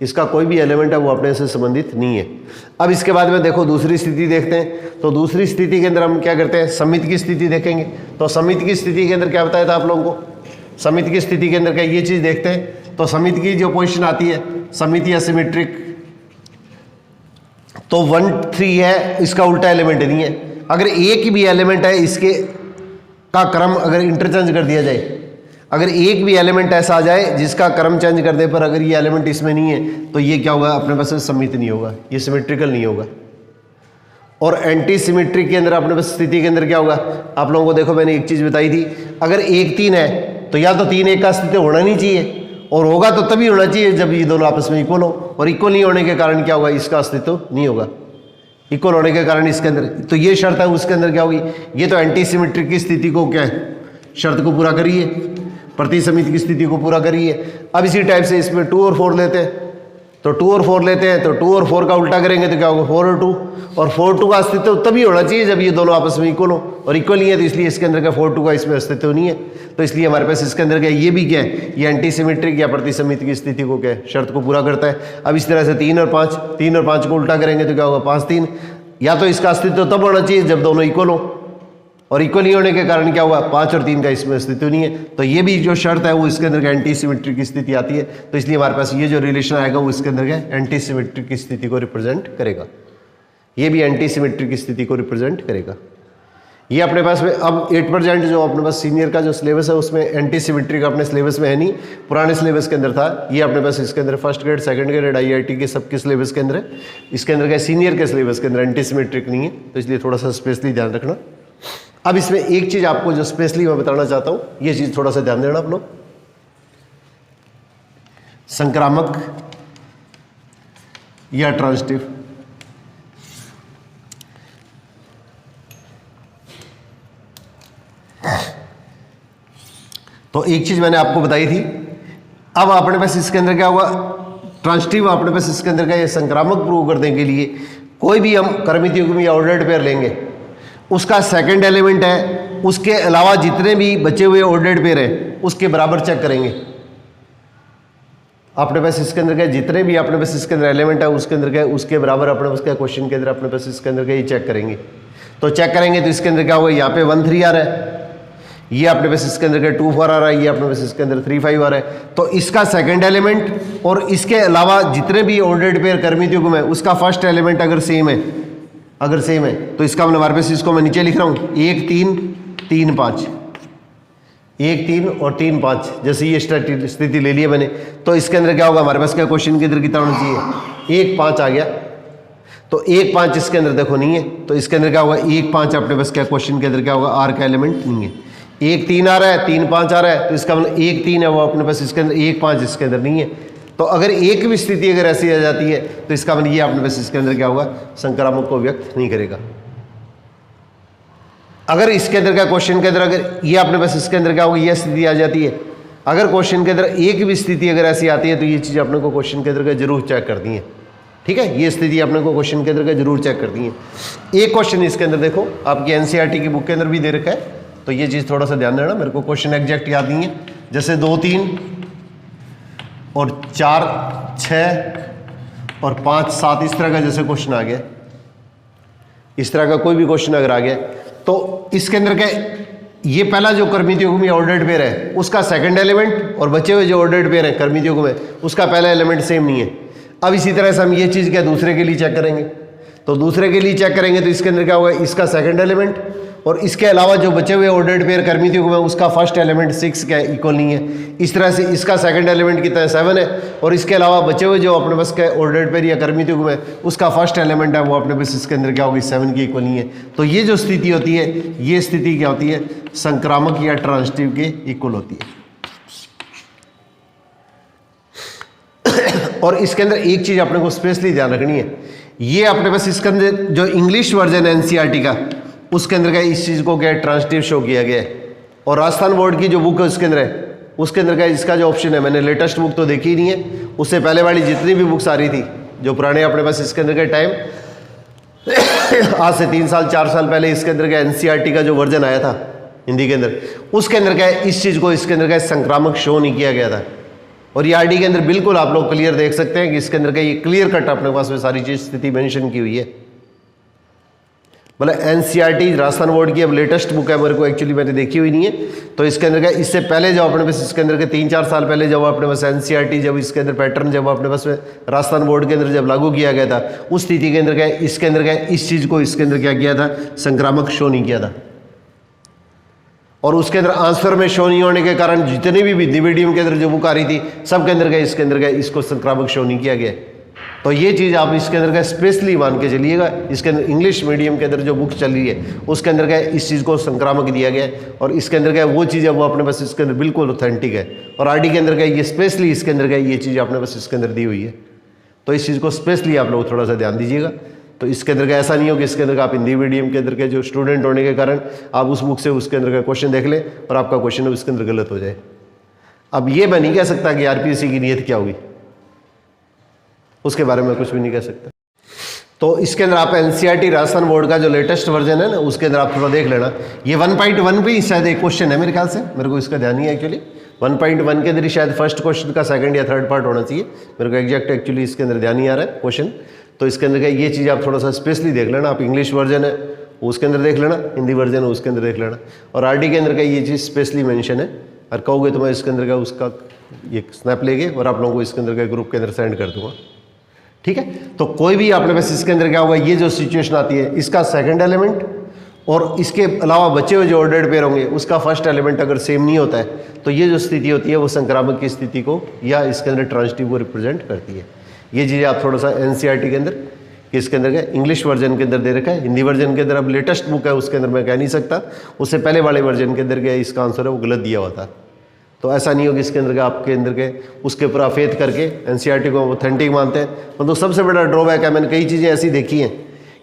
Speaker 1: इसका कोई भी एलिमेंट है वो अपने से संबंधित नहीं है। अब इसके बाद में देखो दूसरी स्थिति देखते हैं। तो दूसरी स्थिति के अंदर हम क्या करते हैं, समित की स्थिति देखेंगे। तो समित की स्थिति के अंदर क्या बताया था आप लोगों को, समित की स्थिति के अंदर क्या ये चीज़ देखते हैं। तो समित की जो पोजीशन आती है समित या सिमेट्रिक, तो 1 3 है, इसका उल्टा एलिमेंट नहीं है। अगर एक भी एलिमेंट है इसके का क्रम अगर इंटरचेंज कर दिया जाए, अगर एक भी एलिमेंट ऐसा आ जाए जिसका क्रम चेंज करने पर अगर ये एलिमेंट इसमें नहीं है तो ये क्या होगा अपने पास समित नहीं होगा, ये सिमेट्रिकल नहीं होगा। और एंटी सिमेट्रिक के अंदर अपने पास स्थिति के अंदर क्या होगा, आप लोगों को देखो मैंने एक चीज़ बताई थी, अगर 1 3 है तो या तो 3 1 का अस्तित्व होना नहीं चाहिए, और होगा तो तभी होना चाहिए जब ये दोनों आपस में इक्वल हो। और इक्वल नहीं होने के कारण क्या होगा, इसका अस्तित्व नहीं होगा। इक्वल होने के कारण इसके अंदर तो ये शर्त है उसके अंदर क्या होगी, ये तो एंटी सिमेट्रिक की स्थिति को क्या है शर्त को पूरा करिए, प्रतिसमित की स्थिति को पूरा करिए। अब इसी टाइप से इसमें 2 और 4 लेते हैं, तो 2 और 4 लेते हैं तो 2 और 4 का उल्टा करेंगे तो क्या होगा 4 और 2, और 4 2 का अस्तित्व तभी होना चाहिए जब ये दोनों आपस में इक्वल हो, और इक्वल नहीं है तो इसलिए इसके अंदर का 4 2 का इसमें अस्तित्व नहीं है। तो इसलिए हमारे पास इसके अंदर क्या ये भी क्या है, ये एंटी सिमेट्रिक या प्रतिसमित की स्थिति को क्या है शर्त को पूरा करता है। अब इस तरह से 3 और 5 को उल्टा करेंगे तो क्या होगा 5 3, या तो इसका अस्तित्व तब होना चाहिए जब दोनों इक्वल हो, और इक्वल नहीं होने के कारण क्या हुआ 5 और 3 का इसमें अस्तित्व नहीं है। तो ये भी जो शर्त है वो इसके अंदर का एंटी सिमेट्रिक की स्थिति आती है। तो इसलिए हमारे पास ये जो रिलेशन आएगा वो इसके अंदर का एंटी सिमेट्रिक की स्थिति को रिप्रेजेंट करेगा, ये भी एंटी सिमेट्रिक की स्थिति को रिप्रेजेंट करेगा। ये अपने पास में अब 8% जो अपने पास सीनियर का जो सिलेबस है उसमें एंटी सिमेट्रिक अपने सिलेबस में है नहीं, पुराने सिलेबस के अंदर था। ये अपने पास इसके अंदर first grade second grade IIT के सबके सिलेबस के अंदर है, इसके अंदर क्या सीनियर के सिलेबस के अंदर एंटी सिमेट्रिक नहीं है, तो इसलिए थोड़ा सा स्पेशली ध्यान रखना। अब इसमें एक चीज़ आपको जो स्पेशली मैं बताना चाहता हूँ, ये चीज़ थोड़ा सा ध्यान देना आप लोग, संक्रामक या ट्रांजिटिव। तो एक चीज़ मैंने आपको बताई थी। अब अपने पास इसके अंदर क्या हुआ, ट्रांजिटिव अपने पास इसके अंदर का ये संक्रामक प्रूव करने के लिए कोई भी हम क्रमित युग्म या ऑर्डर्ड पेयर लेंगे, उसका सेकंड एलिमेंट है, उसके अलावा जितने भी बचे हुए ऑर्डर्ड पेयर हैं उसके बराबर चेक करेंगे। अपने पास इसके अंदर क्या जितने भी अपने पास इसके अंदर एलिमेंट है उसके अंदर क्या उसके बराबर अपने पास क्या क्वेश्चन के अंदर अपने पास इसके अंदर क्या ये चेक करेंगे। तो चेक करेंगे तो इसके अंदर क्या होगा, यहाँ पे 1 3 आ रहा है, ये अपने पास इसके अंदर क्या 2 4 आ रहा है, ये अपने पास इसके अंदर 3 5 आ रहा है। तो इसका सेकंड एलिमेंट और इसके अलावा जितने भी ऑर्डर्ड पेयर क्रमित युग्म है उसका फर्स्ट एलिमेंट अगर सेम है, अगर सेम है तो इसका मतलब हमारे पास इसको मैं नीचे लिख रहा हूँ 1 3 3 5, 1 3 और 3 5, जैसे ये स्थिति ले लिया मैंने। तो इसके अंदर क्या होगा, हमारे पास क्या क्वेश्चन के अंदर कितना होना चाहिए 1 5 आ गया। तो 1 5 इसके अंदर देखो नहीं है, तो इसके अंदर क्या होगा 1 5 अपने पास क्या क्वेश्चन के अंदर क्या होगा आर का एलिमेंट नहीं है। 1 3 आ रहा है, 3 5 आ रहा है, तो इसका मतलब 1 3 है वो अपने पास इसके अंदर, 1 5 इसके अंदर नहीं है। तो अगर एक भी स्थिति अगर ऐसी आ जाती है तो इसका मतलब ये अपने पास इसके अंदर क्या होगा संक्रामक को व्यक्त नहीं करेगा। अगर इसके अंदर क्या क्वेश्चन के अंदर अगर ये अपने पास इसके अंदर क्या होगा ये स्थिति आ जाती है, अगर क्वेश्चन के अंदर एक भी स्थिति अगर ऐसी आती है तो ये चीज़ अपने को क्वेश्चन के अंदर का जरूर चेक करती है। ठीक है, ये स्थिति अपने को क्वेश्चन के अंदर का जरूर चेक करती है। एक क्वेश्चन इसके अंदर देखो आपकी NCERT की बुक के अंदर भी दे रखा है, तो ये चीज़ थोड़ा सा ध्यान देना, मेरे को क्वेश्चन एग्जैक्ट याद नहीं है। जैसे 2 3 और 4 6 और 5 7 इस तरह का जैसे क्वेश्चन आ गया, इस तरह का कोई भी क्वेश्चन अगर आ गया तो इसके अंदर क्या ये पहला जो कर्मित युग्म या ऑर्डर्ड पेयर है उसका सेकंड एलिमेंट और बचे हुए जो ऑर्डर्ड पेयर है कर्मित युग्म में उसका पहला एलिमेंट सेम नहीं है। अब इसी तरह से हम ये चीज़ क्या दूसरे के लिए चेक करेंगे, तो दूसरे के लिए चेक करेंगे तो इसके अंदर क्या होगा, इसका सेकंड एलिमेंट और इसके अलावा जो बचे हुए ऑर्डर्ड पेयर कर्मित युग्म है उसका फर्स्ट एलिमेंट 6 क्या इक्वल नहीं है। इस तरह से इसका सेकंड एलिमेंट कितना है 7 है और इसके अलावा बचे हुए जो अपने पास का ऑर्डर्ड पेयर या कर्मित युग्म है उसका फर्स्ट एलिमेंट है वो अपने पास इसके अंदर क्या होगी 7 के इक्वल नहीं है। तो ये जो स्थिति होती है ये स्थिति क्या होती है, संक्रामक या ट्रांजिटिव के इक्वल होती है। और इसके अंदर एक चीज अपने को स्पेशली ध्यान रखनी है, ये अपने पास इसके अंदर जो इंग्लिश वर्जन है एनसीईआरटी का उसके अंदर क्या इस चीज को क्या ट्रांजिटिव शो किया गया है। और राजस्थान बोर्ड की जो बुक है उसके अंदर है उसके अंदर क्या इसका जो ऑप्शन है, मैंने लेटेस्ट बुक तो देखी ही नहीं है, उससे पहले वाली जितनी भी बुक्स आ रही थी जो पुराने अपने पास इसके अंदर का टाइम आज से 3 साल 4 साल पहले इसके अंदर का एनसीईआरटी का जो वर्जन आया था हिंदी के अंदर उसके अंदर क्या इस चीज को इसके अंदर का संक्रामक शो नहीं किया गया था। और ये आरडी के अंदर बिल्कुल आप लोग क्लियर देख सकते हैं कि इसके अंदर का ये क्लियर कट अपने पास में सारी चीज स्थिति मेंशन की हुई है। मतलब एनसीईआरटी राजस्थान बोर्ड की अब लेटेस्ट बुक है, मेरे को एक्चुअली मैंने देखी हुई नहीं है, तो इसके अंदर का इससे पहले जब अपने पास इसके अंदर के 3-4 साल पहले जब अपने पास एनसीईआरटी जब इसके अंदर पैटर्न जब अपने पास में राजस्थान बोर्ड के अंदर जब लागू किया गया था उस स्थिति के अंदर क्या इसके अंदर क्या इस चीज को इसके अंदर क्या किया था, संक्रामक शो नहीं किया था। और उसके अंदर आंसर में शो नहीं होने के कारण जितने भी हिंदी मीडियम के अंदर जो बुक आ रही थी सब के अंदर का इसके अंदर का इसको संक्रामक शो नहीं किया गया। तो ये चीज़ आप इसके अंदर का स्पेशली मान के चलिएगा, इसके अंदर इंग्लिश मीडियम के अंदर जो बुक चल रही है उसके अंदर का इस चीज़ को संक्रामक दिया गया है और इसके अंदर का वो चीज़ है वो अपने पास इसके अंदर बिल्कुल ऑथेंटिक है। और आरडी के अंदर का ये स्पेशली इसके अंदर का ये चीज़ अपने पास इसके अंदर दी हुई है। तो इस चीज़ को स्पेशली आप लोग थोड़ा सा ध्यान दीजिएगा। तो इसके अंदर का ऐसा नहीं हो कि इसके अंदर का आप हिंदी मीडियम के अंदर के जो स्टूडेंट होने के कारण आप उस बुक से उसके अंदर का क्वेश्चन देख लें और आपका क्वेश्चन उसके अंदर गलत हो जाए। अब ये मैं नहीं कह सकता कि आरपीएससी की नीयत क्या हुई, उसके बारे में कुछ भी नहीं कह सकता। तो इसके अंदर आप एनसीईआरटी राजस्थान बोर्ड का जो लेटेस्ट वर्जन है ना उसके अंदर आप थोड़ा देख लेना। ये 1.1 पे ही शायद एक क्वेश्चन है मेरे ख्याल से, मेरे को इसका ध्यान नहीं है एक्चुअली। 1.1 के अंदर ही शायद फर्स्ट क्वेश्चन का सेकंड या थर्ड पार्ट होना चाहिए, मेरे को एग्जैक्ट एक्चुअली इसके अंदर ध्यान नहीं आ रहा है क्वेश्चन। तो इसके अंदर का ये चीज़ आप थोड़ा सा स्पेशली देख लेना। आप इंग्लिश वर्जन है उसके अंदर देख लेना, हिंदी वर्जन है उसके अंदर देख लेना। और आरडी के अंदर का ये चीज़ स्पेशली मेंशन है, और कहोगे तो मैं इसके अंदर का उसका ये स्नैप लेके और आप लोगों को इसके अंदर का ग्रुप के अंदर सेंड कर दूंगा, ठीक है। तो कोई भी आपने बस इसके अंदर क्या होगा, ये जो सिचुएशन आती है इसका सेकंड एलिमेंट और इसके अलावा बचे हुए जो ऑर्डर्ड पेयर होंगे उसका फर्स्ट एलिमेंट अगर सेम नहीं होता है तो ये जो स्थिति होती है वो संक्रामक की स्थिति को या इसके अंदर ट्रांजिटिव को रिप्रेजेंट करती है। ये चीज़ें आप थोड़ा सा एनसीईआरटी के अंदर इसके अंदर क्या इंग्लिश वर्जन के अंदर दे रखा है, हिंदी वर्जन के अंदर अब लेटेस्ट बुक है उसके अंदर मैं कह नहीं सकता, उससे पहले वाले वर्जन के अंदर क्या इसका आंसर है वो गलत दिया हुआ था। तो ऐसा नहीं हो कि इसके अंदर का आपके अंदर के उसके ऊपर आप फेथ करके एनसीईआरटी को ऑथेंटिक मानते हैं। मतलब सबसे बड़ा ड्रॉबैक है, मैंने कई चीज़ें ऐसी देखी हैं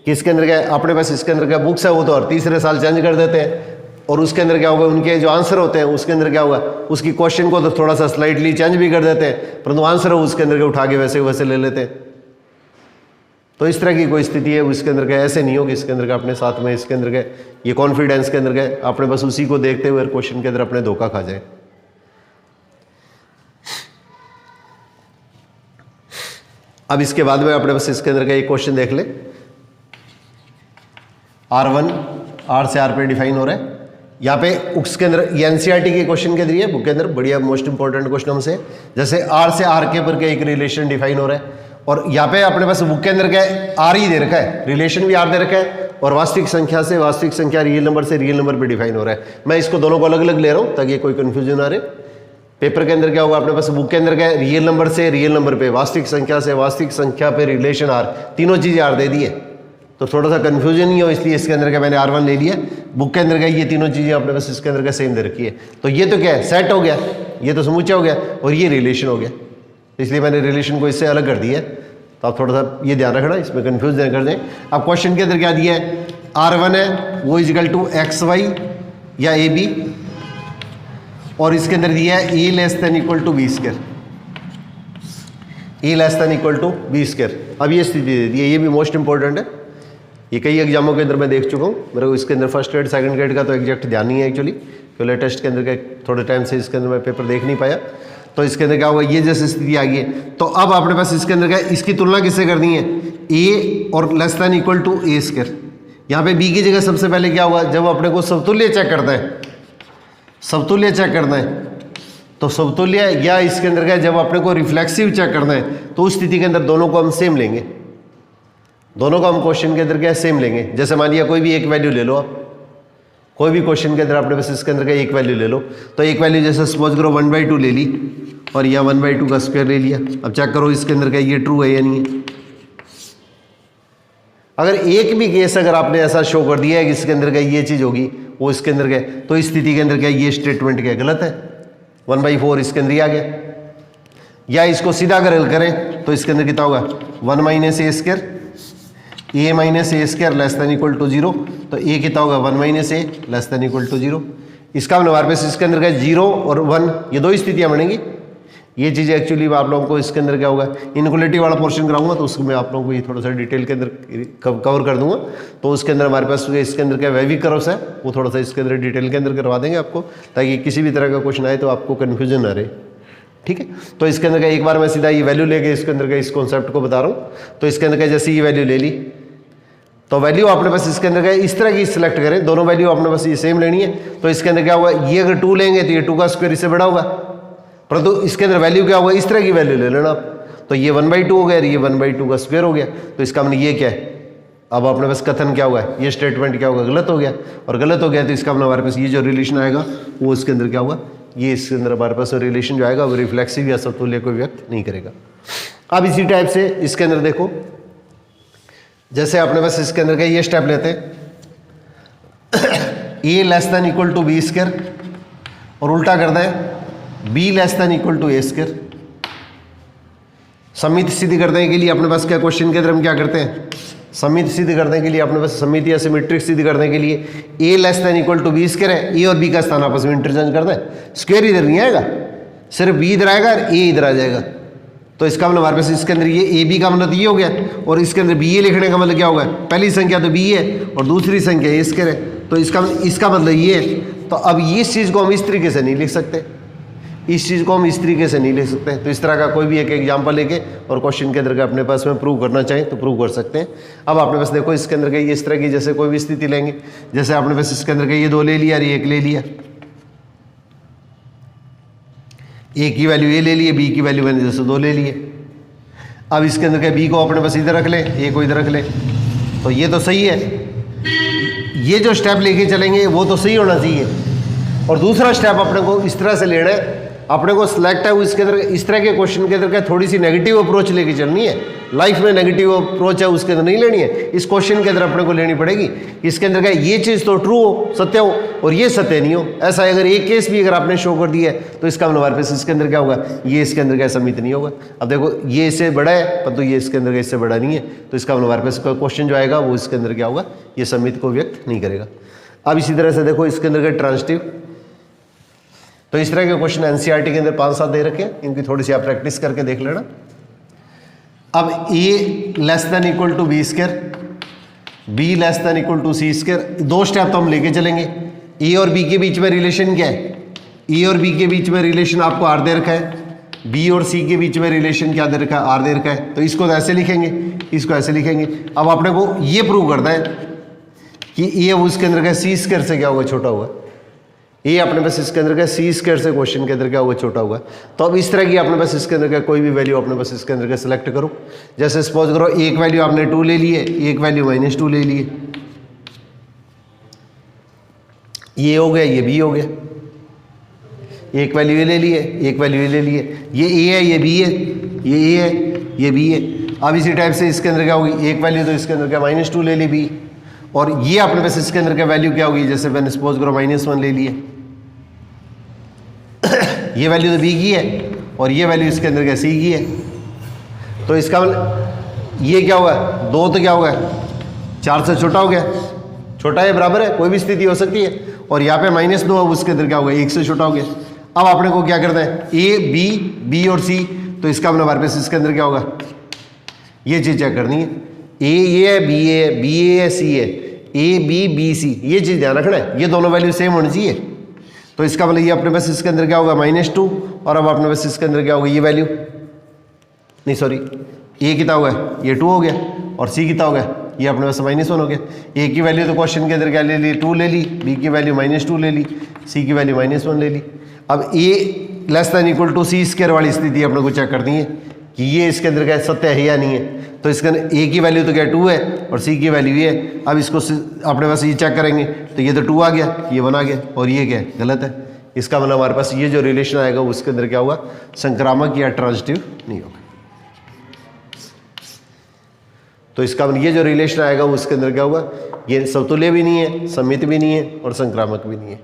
Speaker 1: कि इसके अंदर क्या अपने पास इसके अंदर का बुक्स है वो तो हर तीसरे साल चेंज कर देते हैं और उसके अंदर क्या होगा उनके जो आंसर होते हैं उसके अंदर क्या होगा उसकी क्वेश्चन को तो थोड़ा सा स्लाइटली चेंज भी कर देते हैं परंतु आंसर है उसके अंदर के उठा के वैसे वैसे ले लेते हैं। तो इस तरह की कोई स्थिति है उसके अंदर का ऐसे नहीं हो कि इसके अंदर का अपने साथ में इसके अंदर का ये कॉन्फिडेंस के अंदर का अपने बस उसी को देखते हुए क्वेश्चन के अंदर अपने धोखा खा जाए। अब इसके बाद में अपने बस इसके अंदर का एक क्वेश्चन देख ले, R1 R से R पे डिफाइन हो रहा है यहाँ पे उसके अंदर ये एनसीईआरटी के क्वेश्चन के दिए बुक के अंदर बढ़िया मोस्ट इंपॉर्टेंट क्वेश्चन हमसे, जैसे R से R के पर एक रिलेशन डिफाइन हो रहा है और यहाँ पे अपने पास बुक के अंदर क्या है R ही दे रखा है, रिलेशन भी R दे रखा है और वास्तविक संख्या से वास्तविक संख्या रियल नंबर से रियल नंबर पे डिफाइन हो रहा है। मैं इसको दोनों को अलग अलग ले रहा हूँ ताकि कोई कंफ्यूजन ना रहे। पेपर के अंदर क्या होगा अपने पास बुक के अंदर क्या है रियल नंबर से रियल नंबर पे, वास्तविक संख्या से वास्तविक संख्या पे रिलेशन R, तीनों चीजें R दे दी है तो थोड़ा सा कंफ्यूजन नहीं हो इसलिए इसके अंदर का मैंने R1 ले लिया। बुक के अंदर का ये तीनों चीजें अपने पास इसके अंदर का सेम दे रखी है तो ये तो क्या है सेट हो गया, ये तो समूचा हो गया और ये रिलेशन हो गया, इसलिए मैंने रिलेशन को इससे अलग कर दिया। तो आप थोड़ा सा ये ध्यान रखना इसमें कंफ्यूज नहीं कर दें। अब क्वेश्चन के अंदर क्या दिया है R1 है वो इजिकल टू XY या AB और इसके अंदर दिया है A less than equal to B square, A less than equal to B square. अब ये स्थिति दे दी है, ये भी मोस्ट इंपॉर्टेंट है, ये कई एग्जामों के अंदर मैं देख चुका हूँ, मेरे को इसके अंदर फर्स्ट ग्रेड सेकंड ग्रेड का तो एग्जैक्ट ध्यान नहीं है एक्चुअली क्योंकि लेटेस्ट के अंदर का थोड़े टाइम से इसके अंदर मैं पेपर देख नहीं पाया। तो इसके अंदर क्या होगा ये जैसे स्थिति आ गई है तो अब अपने पास इसके अंदर क्या इसकी तुलना किससे करनी है A और less than equal to A square. यहाँ पे B की जगह सबसे पहले क्या होगा जब अपने को समतुल्य चेक करता है समतुल्य चेक करना है तो समतुल्य या इसके अंदर क्या, जब अपने को रिफ्लेक्सिव चेक करना है तो उस स्थिति के अंदर दोनों को हम सेम लेंगे, दोनों को हम क्वेश्चन के अंदर क्या सेम लेंगे। जैसे मान लिया कोई भी एक वैल्यू ले लो आप, कोई भी क्वेश्चन के अंदर आपने बस इसके अंदर का एक वैल्यू ले लो, तो एक वैल्यू जैसे सपोज करो 1/2 ले ली और यहाँ 1/2 का स्क्वायर ले लिया। अब चेक करो इसके अंदर का ये ट्रू है या नहीं है। अगर एक भी केस अगर आपने ऐसा शो कर दिया है कि इसके अंदर का ये चीज़ होगी वो इसके अंदर का, तो इस स्थिति के अंदर क्या ये स्टेटमेंट क्या गलत है, 1/4 इसके अंदर ही आ गया। या इसको सीधा अगर हल करें तो इसके अंदर कितना होगा 1 - a² a - a² less than equal to 0, तो a कितना होगा 1 - a less than equal to 0। इसका मतलब हमारे पास इसके अंदर का 0 और 1 ये दो स्थितियां बनेंगी। ये चीज़ एक्चुअली आप लोगों को इसके अंदर क्या होगा, इनइक्वालिटी वाला पोर्शन कराऊंगा तो उसमें आप लोगों को ये थोड़ा सा डिटेल के अंदर कवर कर दूंगा। तो उसके अंदर हमारे पास इसके अंदर क्या वेवी कर्व्स है वो थोड़ा सा इसके अंदर डिटेल के अंदर करवा देंगे आपको, ताकि किसी भी तरह का क्वेश्चन आए तो आपको कन्फ्यूजन ना रहे। ठीक है, तो इसके अंदर का एक बार मैं सीधा ये वैल्यू लेके इसके अंदर का इस कॉन्सेप्ट को बता रहा हूँ। तो इसके अंदर का जैसे ये वैल्यू ले ली तो वैल्यू आपने बस इसके अंदर का इस तरह की सिलेक्ट करें, दोनों वैल्यू आपने बस ये सेम लेनी है। तो इसके अंदर क्या होगा, ये अगर 2 लेंगे तो ये 2 का स्क्वायर इससे बड़ा होगा, परंतु इसके अंदर वैल्यू क्या होगा, इस तरह की वैल्यू ले लेना आप। तो ये 1/2 हो गया, ये 1/2 का स्क्वायर हो गया। तो इसका मतलब ये क्या है, अब आपने बस कथन क्या होगा, ये स्टेटमेंट क्या होगा, गलत हो गया। और गलत हो गया तो इसका मतलब हमारे पास ये जो रिलेशन आएगा वो इसके अंदर क्या होगा, ये इसके अंदर हमारे पास रिलेशन जो आएगा वो रिफ्लेक्सिव या समतुल्य को व्यक्त नहीं करेगा। अब इसी टाइप से इसके अंदर देखो, जैसे आपने बस इसके अंदर का ये स्टेप लेते हैं a less than equal to b² और उल्टा कर दें b less than equal to a²। समिति सिद्ध करने के लिए अपने पास क्या क्वेश्चन के अंदर हम क्या करते हैं, समिति सिद्ध करने के लिए अपने पास समिति या सिमेट्रिक सिद्ध करने के लिए a less than equal to b² है, a और b का स्थान आपस में इंटरचेंज कर दें। स्क्वायर इधर नहीं आएगा, सिर्फ b इधर आएगा और a इधर आ जाएगा। तो इसका मतलब हमारे पास इसके अंदर ये ए बी का मतलब ये हो गया, और इसके अंदर बी ए लिखने का मतलब क्या होगा, पहली संख्या तो बी है और दूसरी संख्या ए स्क्वायर है, तो इसका मतलब ये है। तो अब इस चीज़ को हम इस तरीके से नहीं लिख सकते, इस चीज़ को हम इस तरीके से नहीं लिख सकते। तो इस तरह का कोई भी एक एग्जाम्पल लेके और क्वेश्चन के अंदर का अपने पास में प्रूव करना चाहें तो प्रूव कर सकते हैं। अब आपने पास देखो इसके अंदर का ये इस तरह की जैसे कोई भी स्थिति लेंगे, जैसे आपने पास इसके अंदर का ये 2 ले लिया और ये 1 ले लिया, ए की वैल्यू ए ले लिए, बी की वैल्यू मैंने जैसे 2 ले लिए। अब इसके अंदर के बी को अपने बस इधर रख ले, ए को इधर रख ले, तो ये तो सही है। ये जो स्टेप लेके चलेंगे वो तो सही होना चाहिए। और दूसरा स्टेप अपने को इस तरह से लेना है, अपने को सिलेक्ट है इसके अंदर इस तरह के क्वेश्चन के अंदर क्या थोड़ी सी नेगेटिव अप्रोच लेके चलनी है। लाइफ में नेगेटिव अप्रोच है उसके अंदर नहीं लेनी है, इस क्वेश्चन के अंदर अपने को लेनी पड़ेगी। इसके अंदर क्या ये चीज़ तो ट्रू हो, सत्य हो, और ये सत्य नहीं हो। ऐसा अगर एक केस भी अगर आपने शो कर दिया है तो इसका मतलब हमारे पास इसके अंदर क्या होगा, ये इसके अंदर क्या समित नहीं होगा। अब देखो ये इससे बड़ा है परंतु ये इसके अंदर इससे बड़ा नहीं है, तो इसका मतलब हमारे पास क्वेश्चन जो आएगा वो इसके अंदर क्या होगा, ये समित को व्यक्त नहीं करेगा। अब इसी तरह से देखो इसके अंदर का ट्रांजिटिव, तो इस तरह के क्वेश्चन एनसीईआरटी के अंदर 5-7 दे रखे हैं, इनकी थोड़ी सी आप प्रैक्टिस करके देख लेना। अब a less than equal to b², b less than equal to c², 2 step तो हम लेके चलेंगे। a और b के बीच में रिलेशन क्या है, a और b के बीच में रिलेशन आपको r दे रखा है, b और c के बीच में रिलेशन क्या दे रखा है, r दे रखा है। तो इसको ऐसे लिखेंगे, इसको ऐसे लिखेंगे। अब आपने को ये प्रूव करना है कि a उसके अंदर का c² से क्या होगा, छोटा होगा। ये अपने पास इसके अंदर का c² से क्वेश्चन के अंदर क्या होगा, छोटा होगा। तो अब इस तरह की अपने पास इसके अंदर का कोई भी वैल्यू अपने पास इसके अंदर का सिलेक्ट करो। जैसे सपोज करो एक वैल्यू आपने 2 ले लिए, एक वैल्यू -2 ले लिए, ये हो गया, ये b हो गया। एक वैल्यू ये ले लिए, एक वैल्यू ये ले लिए, ये a है, ये b है, ये a है, ये b है। अब इसी टाइप से इसके अंदर क्या होगी, एक वैल्यू तो इसके अंदर क्या -2 ले ली b, और ये अपने पास इसके अंदर का वैल्यू क्या होगी, जैसे मैंने सपोज करो -1 ले लिए, ये वैल्यू तो b की है और ये वैल्यू इसके अंदर क्या c की है। तो इसका ये क्या होगा, 2 तो क्या होगा 4 से छोटा हो गया, छोटा है बराबर है, कोई भी स्थिति हो सकती है। और यहाँ पे -2 है, उसके अंदर क्या होगा 1 से छोटा हो गया। अब आपने को क्या करना है, a b और c, तो इसका मतलब हमारे पास इसके अंदर क्या होगा, ये चीज़ चेक करनी है। a ये है, b है, b a है, c है, a b b c, ये चीज़ ध्यान रखना है, ये दोनों वैल्यू सेम होनी चाहिए। तो इसका मतलब ये अपने पास इसके अंदर क्या होगा -2, और अब अपने पास इसके अंदर क्या होगा, ये वैल्यू नहीं सॉरी, a कितना होगा, ये 2 हो गया, और c कितना हो गया ये अपने पास -1 हो गया। ए की वैल्यू तो क्वेश्चन के अंदर क्या ले ली, 2 ले ली, बी की वैल्यू -2 ले ली, सी की वैल्यू -1 ले ली। अब ए < सी स्क्वायर वाली स्थिति अपने को चेक करनी है कि ये इसके अंदर क्या सत्य है या नहीं है। तो इसके अंदर ए की वैल्यू तो क्या 2 है और सी की वैल्यू ये है। अब इसको अपने पास ये चेक करेंगे तो ये तो 2 आ गया, ये 1 आ गया और ये क्या है, गलत है। इसका मतलब हमारे पास ये जो रिलेशन आएगा उसके अंदर क्या होगा, संक्रामक या ट्रांजिटिव नहीं होगा। तो इसका मतलब ये जो रिलेशन आएगा उसके अंदर क्या होगा, ये समतुल्य भी नहीं है, सममित भी नहीं है और संक्रामक भी नहीं है।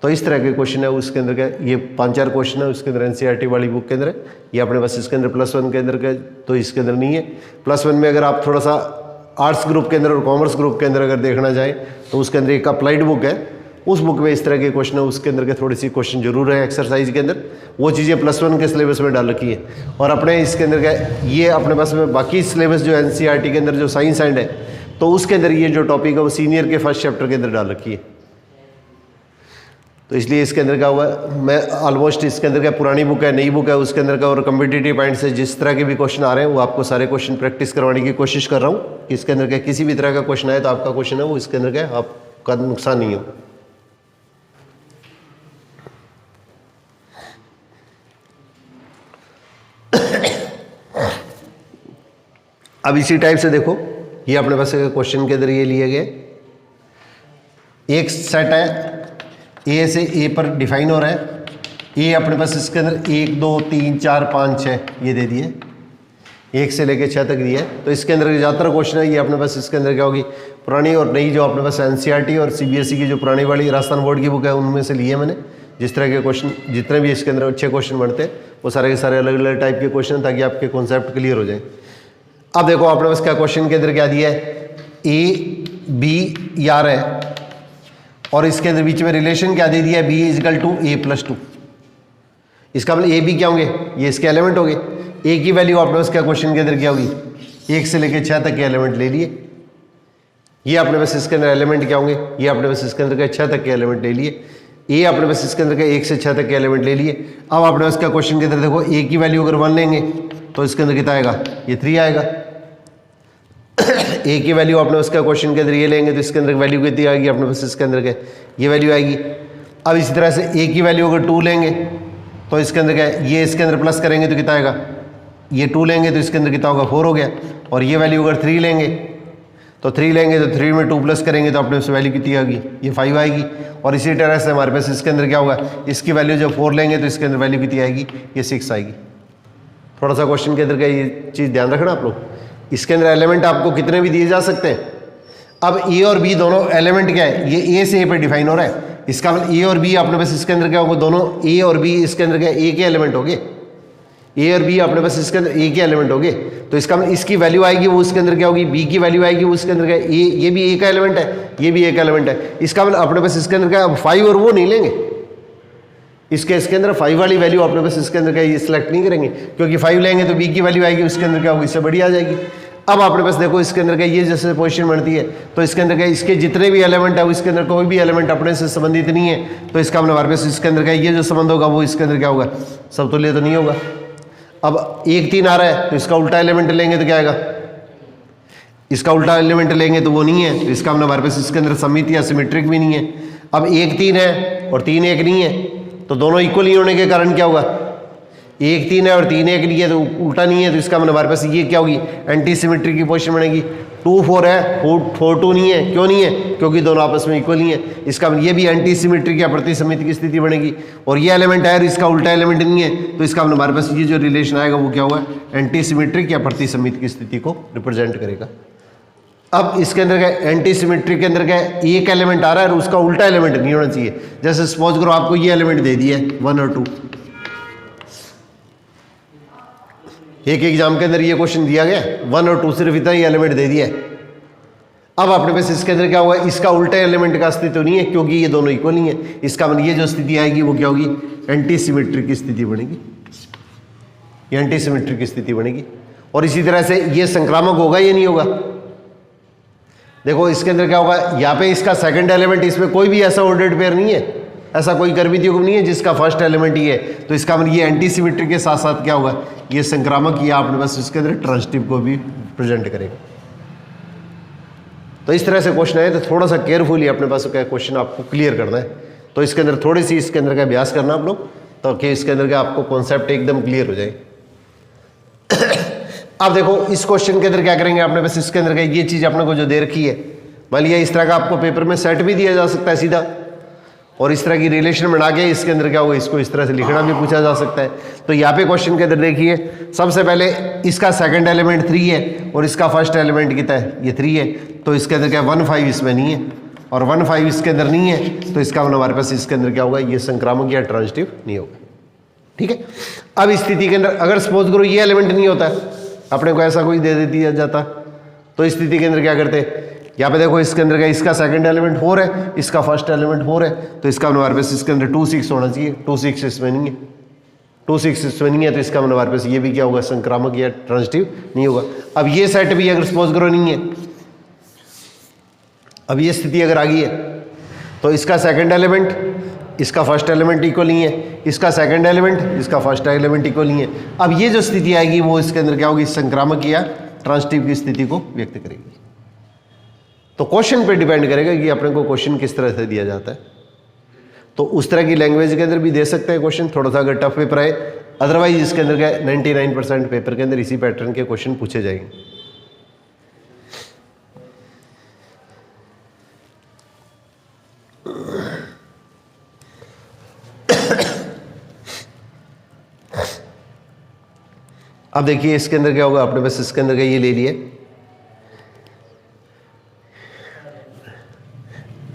Speaker 1: तो इस तरह के क्वेश्चन है उसके अंदर क्या, ये 5-4 क्वेश्चन है उसके अंदर एनसीईआरटी वाली बुक के अंदर है। ये अपने पास इसके अंदर +1 के अंदर का, तो इसके अंदर नहीं है। +1 में अगर आप थोड़ा सा आर्ट्स ग्रुप के अंदर और कॉमर्स ग्रुप के अंदर अगर देखना चाहें तो उसके अंदर एक अप्लाइड बुक है, उस बुक में इस तरह के क्वेश्चन है, उसके अंदर के थोड़ी सी क्वेश्चन जरूर है एक्सरसाइज के अंदर, वो चीज़ें +1 के सिलेबस में डाल रखी है। और अपने इसके अंदर क्या, ये अपने पास में बाकी सिलेबस जो एनसीईआरटी के अंदर जो साइंस एंड है, तो उसके अंदर ये जो टॉपिक है वो सीनियर के फर्स्ट चैप्टर के अंदर डाल रखी है। तो इसलिए इसके अंदर क्या हुआ, मैं ऑलमोस्ट इसके अंदर क्या पुरानी बुक है, नई बुक है, उसके अंदर का और कम्पिटिटिव पॉइंट से जिस तरह के भी क्वेश्चन आ रहे हैं वो आपको सारे क्वेश्चन प्रैक्टिस करवाने की कोशिश कर रहा हूँ। इसके अंदर क्या किसी भी तरह का क्वेश्चन आए तो आपका क्वेश्चन है वो इसके अंदर क्या आपका नुकसान नहीं हो। अब इसी टाइप से देखो, ये अपने पास क्वेश्चन के अंदर ये लिए गए एक सेट है, ए से ए पर डिफाइन हो रहा है। ए अपने पास इसके अंदर 1 2 3 4 5 6 ये दे दिए, 1 से लेके 6 तक दिया है। तो इसके अंदर ज़्यादातर क्वेश्चन है ये अपने पास इसके अंदर क्या होगी, पुरानी और नई जो अपने पास एनसीईआरटी और सीबीएसई की जो पुरानी वाली राजस्थान बोर्ड की बुक है उनमें से लिए मैंने। जिस तरह के क्वेश्चन जितने भी इसके अंदर अच्छे क्वेश्चन बनते हैं वो सारे के सारे अलग अलग टाइप के क्वेश्चन, ताकि आपके कॉन्सेप्ट क्लियर हो जाए। अब देखो अपने पास क्या क्वेश्चन के अंदर क्या दिया है, ए बी या है और इसके अंदर बीच में रिलेशन क्या दे दिया है, B is equal to A plus 2। इसका मतलब ए बी क्या होंगे, ये इसके एलिमेंट होंगे। ए की वैल्यू आपने पास क्या क्वेश्चन के अंदर क्या होगी, 1 से लेकर 6 तक के एलिमेंट ले लिए। ये अपने पास इसके अंदर एलिमेंट क्या होंगे, ये अपने पास इसके अंदर 6 तक के एलिमेंट ले लिए। ए अपने पास इसके अंदर 1 से 6 तक के एलिमेंट ले लिए। अब अपने पास क्या क्वेश्चन के अंदर देखो, ए की वैल्यू अगर 1 लेंगे तो इसके अंदर कितना आएगा, ये 3 आएगा। ए की वैल्यू अपने उसका क्वेश्चन के अंदर ये लेंगे तो इसके अंदर वैल्यू कितनी आएगी, अपने पास इसके अंदर क्या ये वैल्यू आएगी। अब इसी तरह से ए की वैल्यू अगर 2 लेंगे तो इसके अंदर क्या है, ये इसके अंदर प्लस करेंगे तो कितना आएगा, ये 2 लेंगे तो इसके अंदर कितना होगा, 4 हो गया। और ये वैल्यू अगर 3 लेंगे तो 3 लेंगे तो 3 में 2 प्लस करेंगे तो अपने उस वैल्यू कितनी आएगी, ये 5 आएगी। और इसी तरह से हमारे पास इसके अंदर क्या होगा, इसकी वैल्यू जब 4 लेंगे तो इसके अंदर वैल्यू कितनी आएगी, ये 6 आएगी। थोड़ा सा क्वेश्चन के अंदर का ये चीज़ ध्यान रखना आप लोग, इसके अंदर एलिमेंट आपको कितने भी दिए जा सकते हैं। अब ए और बी दोनों एलिमेंट क्या है, ये ए से ए पे डिफाइन हो रहा है। इसका मतलब ए और बी अपने पास इसके अंदर क्या होगा, दोनों ए और बी इसके अंदर क्या ए के एलिमेंट हो गए। ए और बी अपने पास इसके अंदर ए के एलिमेंट हो गए। तो इसका मतलब इसकी वैल्यू आएगी वो उसके अंदर क्या होगी, बी की वैल्यू आएगी वो उसके अंदर क्या, ये भी ए का एलिमेंट है, ये भी ए का एलिमेंट है। इसका मतलब अपने पास इसके अंदर क्या, 5 और वो नहीं लेंगे, इसके अंदर 5 वाली वैल्यू अपने पास इसके अंदर क्या ये सिलेक्ट नहीं करेंगे, क्योंकि 5 लेंगे तो बी की वैल्यू आएगी उसके अंदर क्या होगी, इससे बड़ी आ जाएगी। अब अपने पास देखो इसके अंदर क्या ये जैसे पोजीशन बनती है तो इसके अंदर क्या इसके जितने भी एलिमेंट है उसके अंदर कोई भी एलिमेंट अपने से संबंधित नहीं है, तो इसका मतलब हमारे पास इसके अंदर क्या ये जो संबंध होगा वो इसके अंदर क्या होगा, समतुल्य तो नहीं होगा। अब 1 3 आ रहा है तो इसका उल्टा एलिमेंट लेंगे तो क्या आएगा, इसका उल्टा एलिमेंट लेंगे तो वो नहीं है, तो इसका मतलब हमारे पास इसके अंदर सममित या सिमेट्रिक भी नहीं है। अब 1 3 है और 3 1 नहीं है, तो दोनों इक्वल नहीं होने के कारण क्या होगा, 1 3 है और 3 1 नहीं है तो उल्टा नहीं है, तो इसका मतलब हमारे पास ये क्या होगी, एंटी सिमेट्रिक की पोजीशन बनेगी। 2 4 है 4 2 नहीं है, क्यों नहीं है, क्योंकि दोनों आपस में इक्वल नहीं है। इसका मतलब ये भी एंटी सिमेट्रिक या प्रतिसमित की स्थिति बनेगी। और ये एलिमेंट है और इसका उल्टा एलिमेंट नहीं है, तो इसका मतलब हमारे पास ये जो रिलेशन आएगा वो क्या हुआ, एंटी सिमेट्रिक या प्रतिसमित की स्थिति को रिप्रेजेंट करेगा। अब इसके अंदर क्या, एंटी सिमेट्रिक के अंदर क्या एक एलिमेंट आ रहा है और उसका उल्टा एलिमेंट नहीं होना चाहिए। जैसे सपोज करो आपको ये एलिमेंट दे दिया है 1 और 2, एक एग्जाम के अंदर ये क्वेश्चन दिया गया 1 और 2 सिर्फ इतना ही एलिमेंट दे दिया है। अब अपने पास इसके अंदर क्या होगा, इसका उल्टे एलिमेंट का अस्तित्व नहीं है क्योंकि ये दोनों इक्वल नहीं है। इसका मतलब ये जो स्थिति आएगी वो क्या होगी, एंटी सिमेट्रिक की स्थिति बनेगी, ये एंटी सिमेट्रिक की स्थिति बनेगी। और इसी तरह से ये संक्रामक होगा या नहीं होगा, देखो इसके अंदर क्या होगा, यहाँ पे इसका सेकंड एलिमेंट, इसमें कोई भी ऐसा ऑर्डर्ड पेयर नहीं है, ऐसा कोई कर्वित युग्म नहीं है जिसका फर्स्ट एलिमेंट ही है, तो इसका मतलब ये एंटी सिमेट्रिक के साथ साथ क्या होगा, ये संक्रामक या अपने पास इसके अंदर ट्रांजिटिव को भी प्रेजेंट करेगा। तो इस तरह से क्वेश्चन आए तो थोड़ा सा केयरफुली अपने पास क्या क्वेश्चन आपको क्लियर करना है। तो इसके अंदर थोड़ी सी इसके अंदर का अभ्यास करना आप लोग, ताकि इसके अंदर का आपको कॉन्सेप्ट एकदम क्लियर हो जाए। अब देखो इस क्वेश्चन के अंदर क्या करेंगे आपने, बस इसके अंदर का ये चीज़ अपने को जो दे रखी है, मान लिया इस तरह का आपको पेपर में सेट भी दिया जा सकता है सीधा, और इस तरह की रिलेशन बना के इसके अंदर क्या होगा, इसको इस तरह से लिखना भी पूछा जा सकता है। तो यहाँ पे क्वेश्चन के अंदर देखिए, सबसे पहले इसका सेकंड एलिमेंट 3 है और इसका फर्स्ट एलिमेंट कितना है, ये 3 है। तो इसके अंदर क्या 1 5 इसमें नहीं है, और 1 5 इसके अंदर नहीं है, तो इसका मतलब हमारे पास इसके अंदर क्या होगा, ये संक्रामक या ट्रांजिटिव नहीं होगा। ठीक है। अब इस स्थिति के अंदर अगर सपोज करो ये एलिमेंट नहीं होता, अपने को ऐसा कोई दे दिया जाता, तो इस स्थिति के अंदर क्या करते, यहाँ पे देखो इसके अंदर का इसका सेकंड एलिमेंट 4 है, इसका फर्स्ट एलिमेंट 4 है, तो इसका हमारे पास इसके अंदर 2 6 होना चाहिए। 2 6 इसमें नहीं है, 2 6 इसमें नहीं है, तो इसका हमारे पास ये भी क्या होगा, संक्रामक या ट्रांजिटिव नहीं होगा। अब ये सेट भी अगर सपोज करो नहीं है, अब ये स्थिति अगर आ गई है, तो इसका सेकंड एलिमेंट इसका फर्स्ट एलिमेंट इक्वल नहीं है, इसका सेकंड एलिमेंट इसका फर्स्ट एलिमेंट इक्वल नहीं है। अब ये जो स्थिति आएगी वो इसके अंदर क्या होगी, संक्रामक या ट्रांजिटिव की स्थिति को व्यक्त करेगी। तो क्वेश्चन पे डिपेंड करेगा कि अपने को क्वेश्चन किस तरह से दिया जाता है। तो उस तरह की लैंग्वेज के अंदर भी दे सकते हैं क्वेश्चन, थोड़ा सा अगर टफ पेपर आए, अदरवाइज इसके अंदर क्या 99% पेपर के अंदर इसी पैटर्न के क्वेश्चन पूछे जाएंगे। अब देखिए इसके अंदर क्या होगा, आपने बस इसके अंदर का ये ले लिए,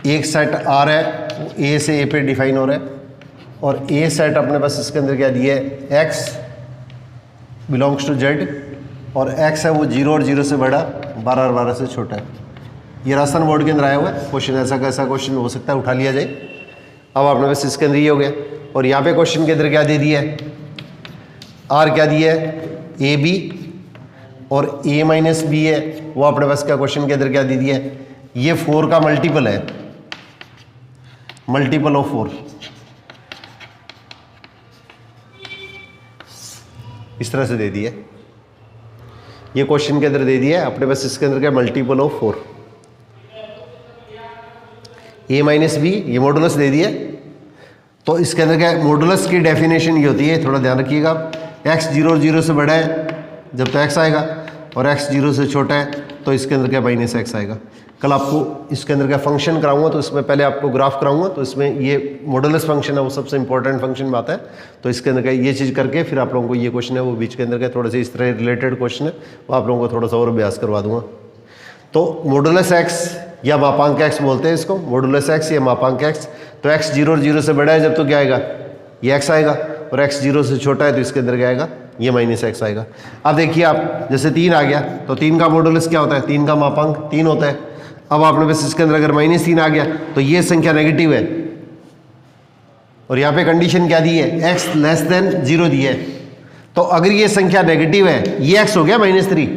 Speaker 1: एक सेट आर है, ए से ए पे डिफाइन हो रहा है, और ए सेट अपने पास इसके अंदर क्या दिया है, एक्स बिलोंग्स टू जेड, और एक्स है वो 0 और 0 से बड़ा, 12 और 12 से छोटा है। ये राजस्थान बोर्ड के अंदर आया हुआ है क्वेश्चन, ऐसा कैसा क्वेश्चन हो सकता है, उठा लिया जाए। अब आपने बस इसके अंदर ये हो गया, और यहाँ पे क्वेश्चन के अंदर क्या दे दिया है, आर क्या दिया है, ए बी, और ए माइनस बी है, वो अपने पास क्या क्वेश्चन के अंदर क्या दे दिया है, ये 4 का मल्टीपल है, मल्टीपल ऑफ 4, इस तरह से दे दिया। ये क्वेश्चन के अंदर दे दिया अपने पास इसके अंदर क्या, multiple of 4, A minus B, ये मॉडुलस दे दिया। तो इसके अंदर क्या, मॉडुलस की डेफिनेशन ये होती है, थोड़ा ध्यान रखिएगा, एक्स 0 और 0 से बड़ा है जब तो एक्स आएगा, और एक्स 0 से छोटा है तो इसके अंदर क्या माइनस एक्स आएगा। कल आपको इसके अंदर क्या फंक्शन कराऊंगा, तो इसमें पहले आपको ग्राफ कराऊंगा, तो इसमें ये मॉडुलस फंक्शन है वो सबसे इंपॉर्टेंट फंक्शन में आता है। तो इसके अंदर क्या ये चीज़ करके फिर आप लोगों को ये क्वेश्चन है वो बीच के अंदर क्या थोड़ा सा इस तरह रिलेटेड क्वेश्चन है, वो आप लोगों को थोड़ा सा और अभ्यास करवा दूंगा। तो मॉडुलस एक्स या मापांक एक्स बोलते हैं इसको, मॉडुलस एक्स या मापांक एक्स। तो एक्स 0 और 0 से बड़ा है जब तो क्या आएगा, ये एक्स आएगा, और एक्स 0 से छोटा है तो इसके अंदर क्या आएगा, ये माइनस एक्स आएगा। अब देखिए आप, जैसे 3 आ गया तो 3 का मॉडुलस क्या होता है, 3 का मापांक 3 होता है। अब आपने बस इसके अंदर अगर -3 आ गया तो ये संख्या नेगेटिव है, और यहाँ पे कंडीशन क्या दी है, x लेस देन 0 दी है। तो अगर ये संख्या नेगेटिव है, ये x हो गया -3,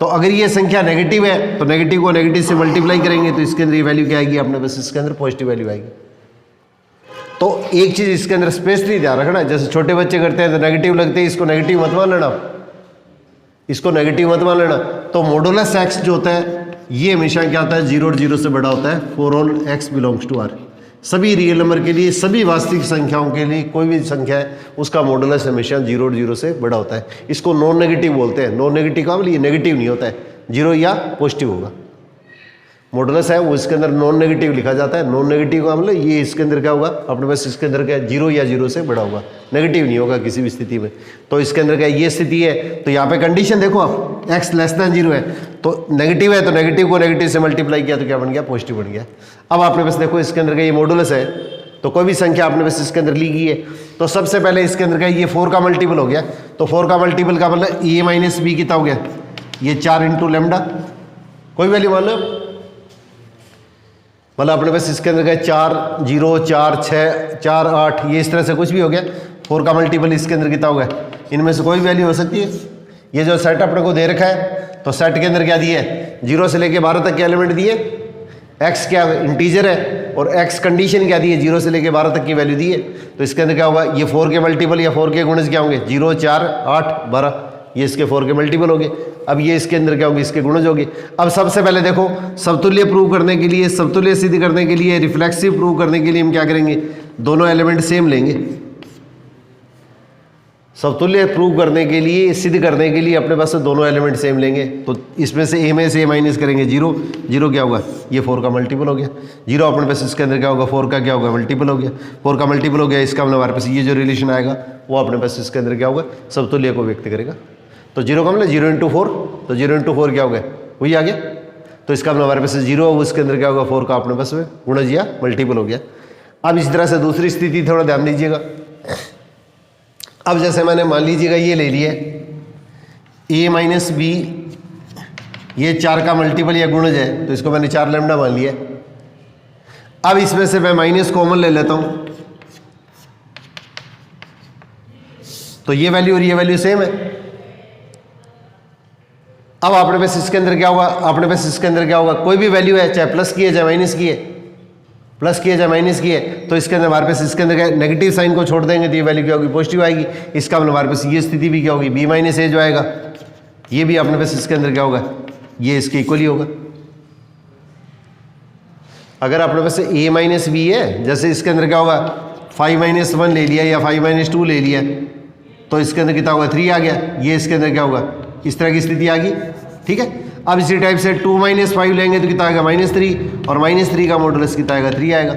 Speaker 1: तो अगर ये संख्या नेगेटिव है तो नेगेटिव को नेगेटिव से मल्टीप्लाई करेंगे तो इसके अंदर ये वैल्यू क्या आएगी, आपने बस इसके अंदर पॉजिटिव वैल्यू आएगी। तो एक चीज़ इसके अंदर स्पेशली ध्यान रखना, जैसे छोटे बच्चे करते हैं तो नेगेटिव लगते हैं, इसको नेगेटिव मत मान लेना, इसको नेगेटिव मत मान लेना। तो मॉडुलस एक्स जो होता है ये हमेशा क्या होता है, 0 और 0 से बड़ा होता है, for all x belongs to R. सभी रियल नंबर के लिए, सभी वास्तविक संख्याओं के लिए, कोई भी संख्या है उसका मॉडुलस हमेशा 0 और 0 से बड़ा होता है। इसको नॉन नेगेटिव बोलते हैं। नॉन नेगेटिव का मतलब ये नेगेटिव नहीं होता है, 0 या पॉजिटिव होगा। मॉडुलस है वो इसके अंदर नॉन नेगेटिव लिखा जाता है। नॉन नेगेटिव का मतलब ये इसके अंदर क्या होगा, अपने पास इसके अंदर क्या 0 या 0 से बड़ा होगा, नेगेटिव नहीं होगा किसी भी स्थिति में। तो इसके अंदर क्या ये स्थिति है, तो यहाँ पे कंडीशन देखो आप, x लेस देन 0 है तो नेगेटिव है, तो नेगेटिव को नेगेटिव से मल्टीप्लाई किया तो क्या बन गया, पॉजिटिव बन गया। अब आपने बस देखो इसके अंदर का ये मॉडुलस है, तो कोई भी संख्या आपने बस इसके अंदर ली गई है, तो सबसे पहले इसके अंदर का ये 4 का मल्टीपल हो गया। तो 4 का मल्टीपल का मतलब a माइनस बी कितना हो गया, ये 4 इंटू लेमडा, कोई वैल्यू मान लो, मतलब अपने पास इसके अंदर का 4 0 4 6 4 8 ये इस तरह से कुछ भी हो गया। 4 का मल्टीपल इसके अंदर कितना हो गया, इनमें से कोई वैल्यू हो सकती है। ये जो सेट अपने को दे रखा है, तो सेट के अंदर क्या दिया है, 0 से लेके 12 तक के एलिमेंट दिए, x क्या इंटीजर है और x कंडीशन क्या दी है, 0 से लेके 12 तक की वैल्यू दी है। तो इसके अंदर क्या होगा, ये 4 के मल्टीपल या 4 के गुणज क्या होंगे, 0 4 8 12, ये इसके 4 के मल्टीपल हो गए। अब ये इसके अंदर क्या होगी, इसके गुणज होगी। अब सबसे पहले देखो समतुल्य प्रूव करने के लिए, समतुल्य सिद्ध करने के लिए, रिफ्लेक्सिव प्रूव करने के लिए हम क्या करेंगे, दोनों एलिमेंट सेम लेंगे। समतुल्य प्रूव करने के लिए, सिद्ध करने के लिए अपने पास से दोनों एलिमेंट सेम लेंगे। तो इसमें से ए में से ए माइनस करेंगे 0, 0 क्या होगा, ये 4 का मल्टीपल हो गया। 0 अपने पास इसके अंदर क्या होगा, 4 का क्या होगा, मल्टीपल हो गया। 4 का मल्टीपल हो गया, इसका मतलब हमारे पास ये जो रिलेशन आएगा वो अपने पास इसके अंदर क्या होगा, समतुल्य को व्यक्त करेगा। तो 0 का मतलब 0 × 4, तो 0 × 4 क्या हो गया, वही आ गया। तो इसका मतलब हमारे पास 0 उसके अंदर क्या होगा, 4 का अपने पास में गुणज या मल्टीपल हो गया। अब इस तरह से दूसरी स्थिति थोड़ा ध्यान दीजिएगा। अब जैसे मैंने मान लीजिएगा ये ले लिया a माइनस बी, ये 4 का मल्टीपल या गुणज है, तो इसको मैंने 4 लैम्डा मान लिया। अब इसमें से मैं माइनस कॉमन ले लेता हूं, तो ये वैल्यू और ये वैल्यू सेम है। अब अपने पास इसके अंदर क्या होगा, अपने पास इसके अंदर क्या होगा, कोई भी वैल्यू है, चाहे प्लस की है चाहे माइनस की है, प्लस की है चाहे माइनस की है, तो इसके अंदर हमारे पास इसके अंदर नेगेटिव साइन को छोड़ देंगे तो ये वैल्यू क्या होगी, पॉजिटिव आएगी। इसका मतलब हमारे पास ये स्थिति भी क्या होगी, b माइनस ए जो आएगा ये भी अपने पास इसके अंदर क्या होगा, ये इसके इक्वल ही होगा। अगर अपने पास a माइनस बी है, जैसे इसके अंदर क्या होगा 5 माइनस 1 ले लिया या 5 माइनस 2 ले लिया, तो इसके अंदर कितना होगा 3 आ गया, ये इसके अंदर क्या होगा, इस तरह की स्थिति आ गई। ठीक है, अब इसी टाइप से 2 माइनस 5 लेंगे तो कितना आएगा, -3, और -3 का मॉडुलस कितना आएगा, 3 आएगा।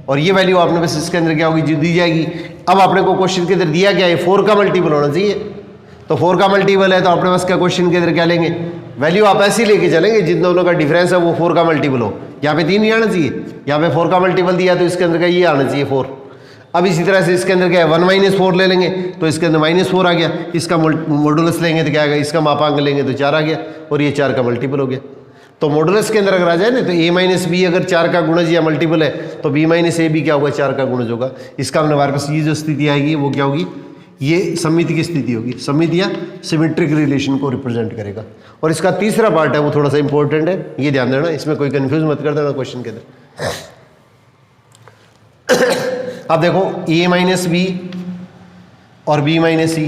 Speaker 1: और ये वैल्यू आपने बस इसके अंदर क्या होगी, जो दी जाएगी। अब आपने को क्वेश्चन के अंदर दिया क्या है, 4 का मल्टीपल होना चाहिए। तो 4 का मल्टीपल है तो अपने पास क्या क्वेश्चन के अंदर क्या लेंगे, वैल्यू आप ऐसी लेके चलेंगे जिन दोनों का डिफरेंस है वो 4 का मल्टीपल हो। यहाँ पे 3 नहीं आना चाहिए, यहाँ पे 4 का मल्टीपल दिया तो इसके अंदर का ये आना चाहिए 4। अब इसी तरह से इसके अंदर क्या है, 1 माइनस 4 ले लेंगे तो इसके अंदर -4 आ गया। इसका मॉडुलस लेंगे तो क्या आएगा, इसका मापांक लेंगे तो 4 आ गया, और ये 4 का मल्टीपल हो गया। तो मॉडुलस के अंदर अगर आ जाए ना, तो a माइनस बी अगर 4 का गुणज या मल्टीपल है तो b माइनस ए भी क्या होगा, 4 का गुणज होगा। इसका मतलब हमारे पास ये जो स्थिति आएगी वो क्या होगी, ये सममिति की स्थिति होगी। सममिति या सिमेट्रिक रिलेशन को रिप्रेजेंट करेगा। और इसका तीसरा पार्ट है वो थोड़ा सा इंपॉर्टेंट है, ये ध्यान देना, इसमें कोई कंफ्यूज मत कर देना क्वेश्चन के अंदर। अब देखो a माइनस बी और b माइनस सी,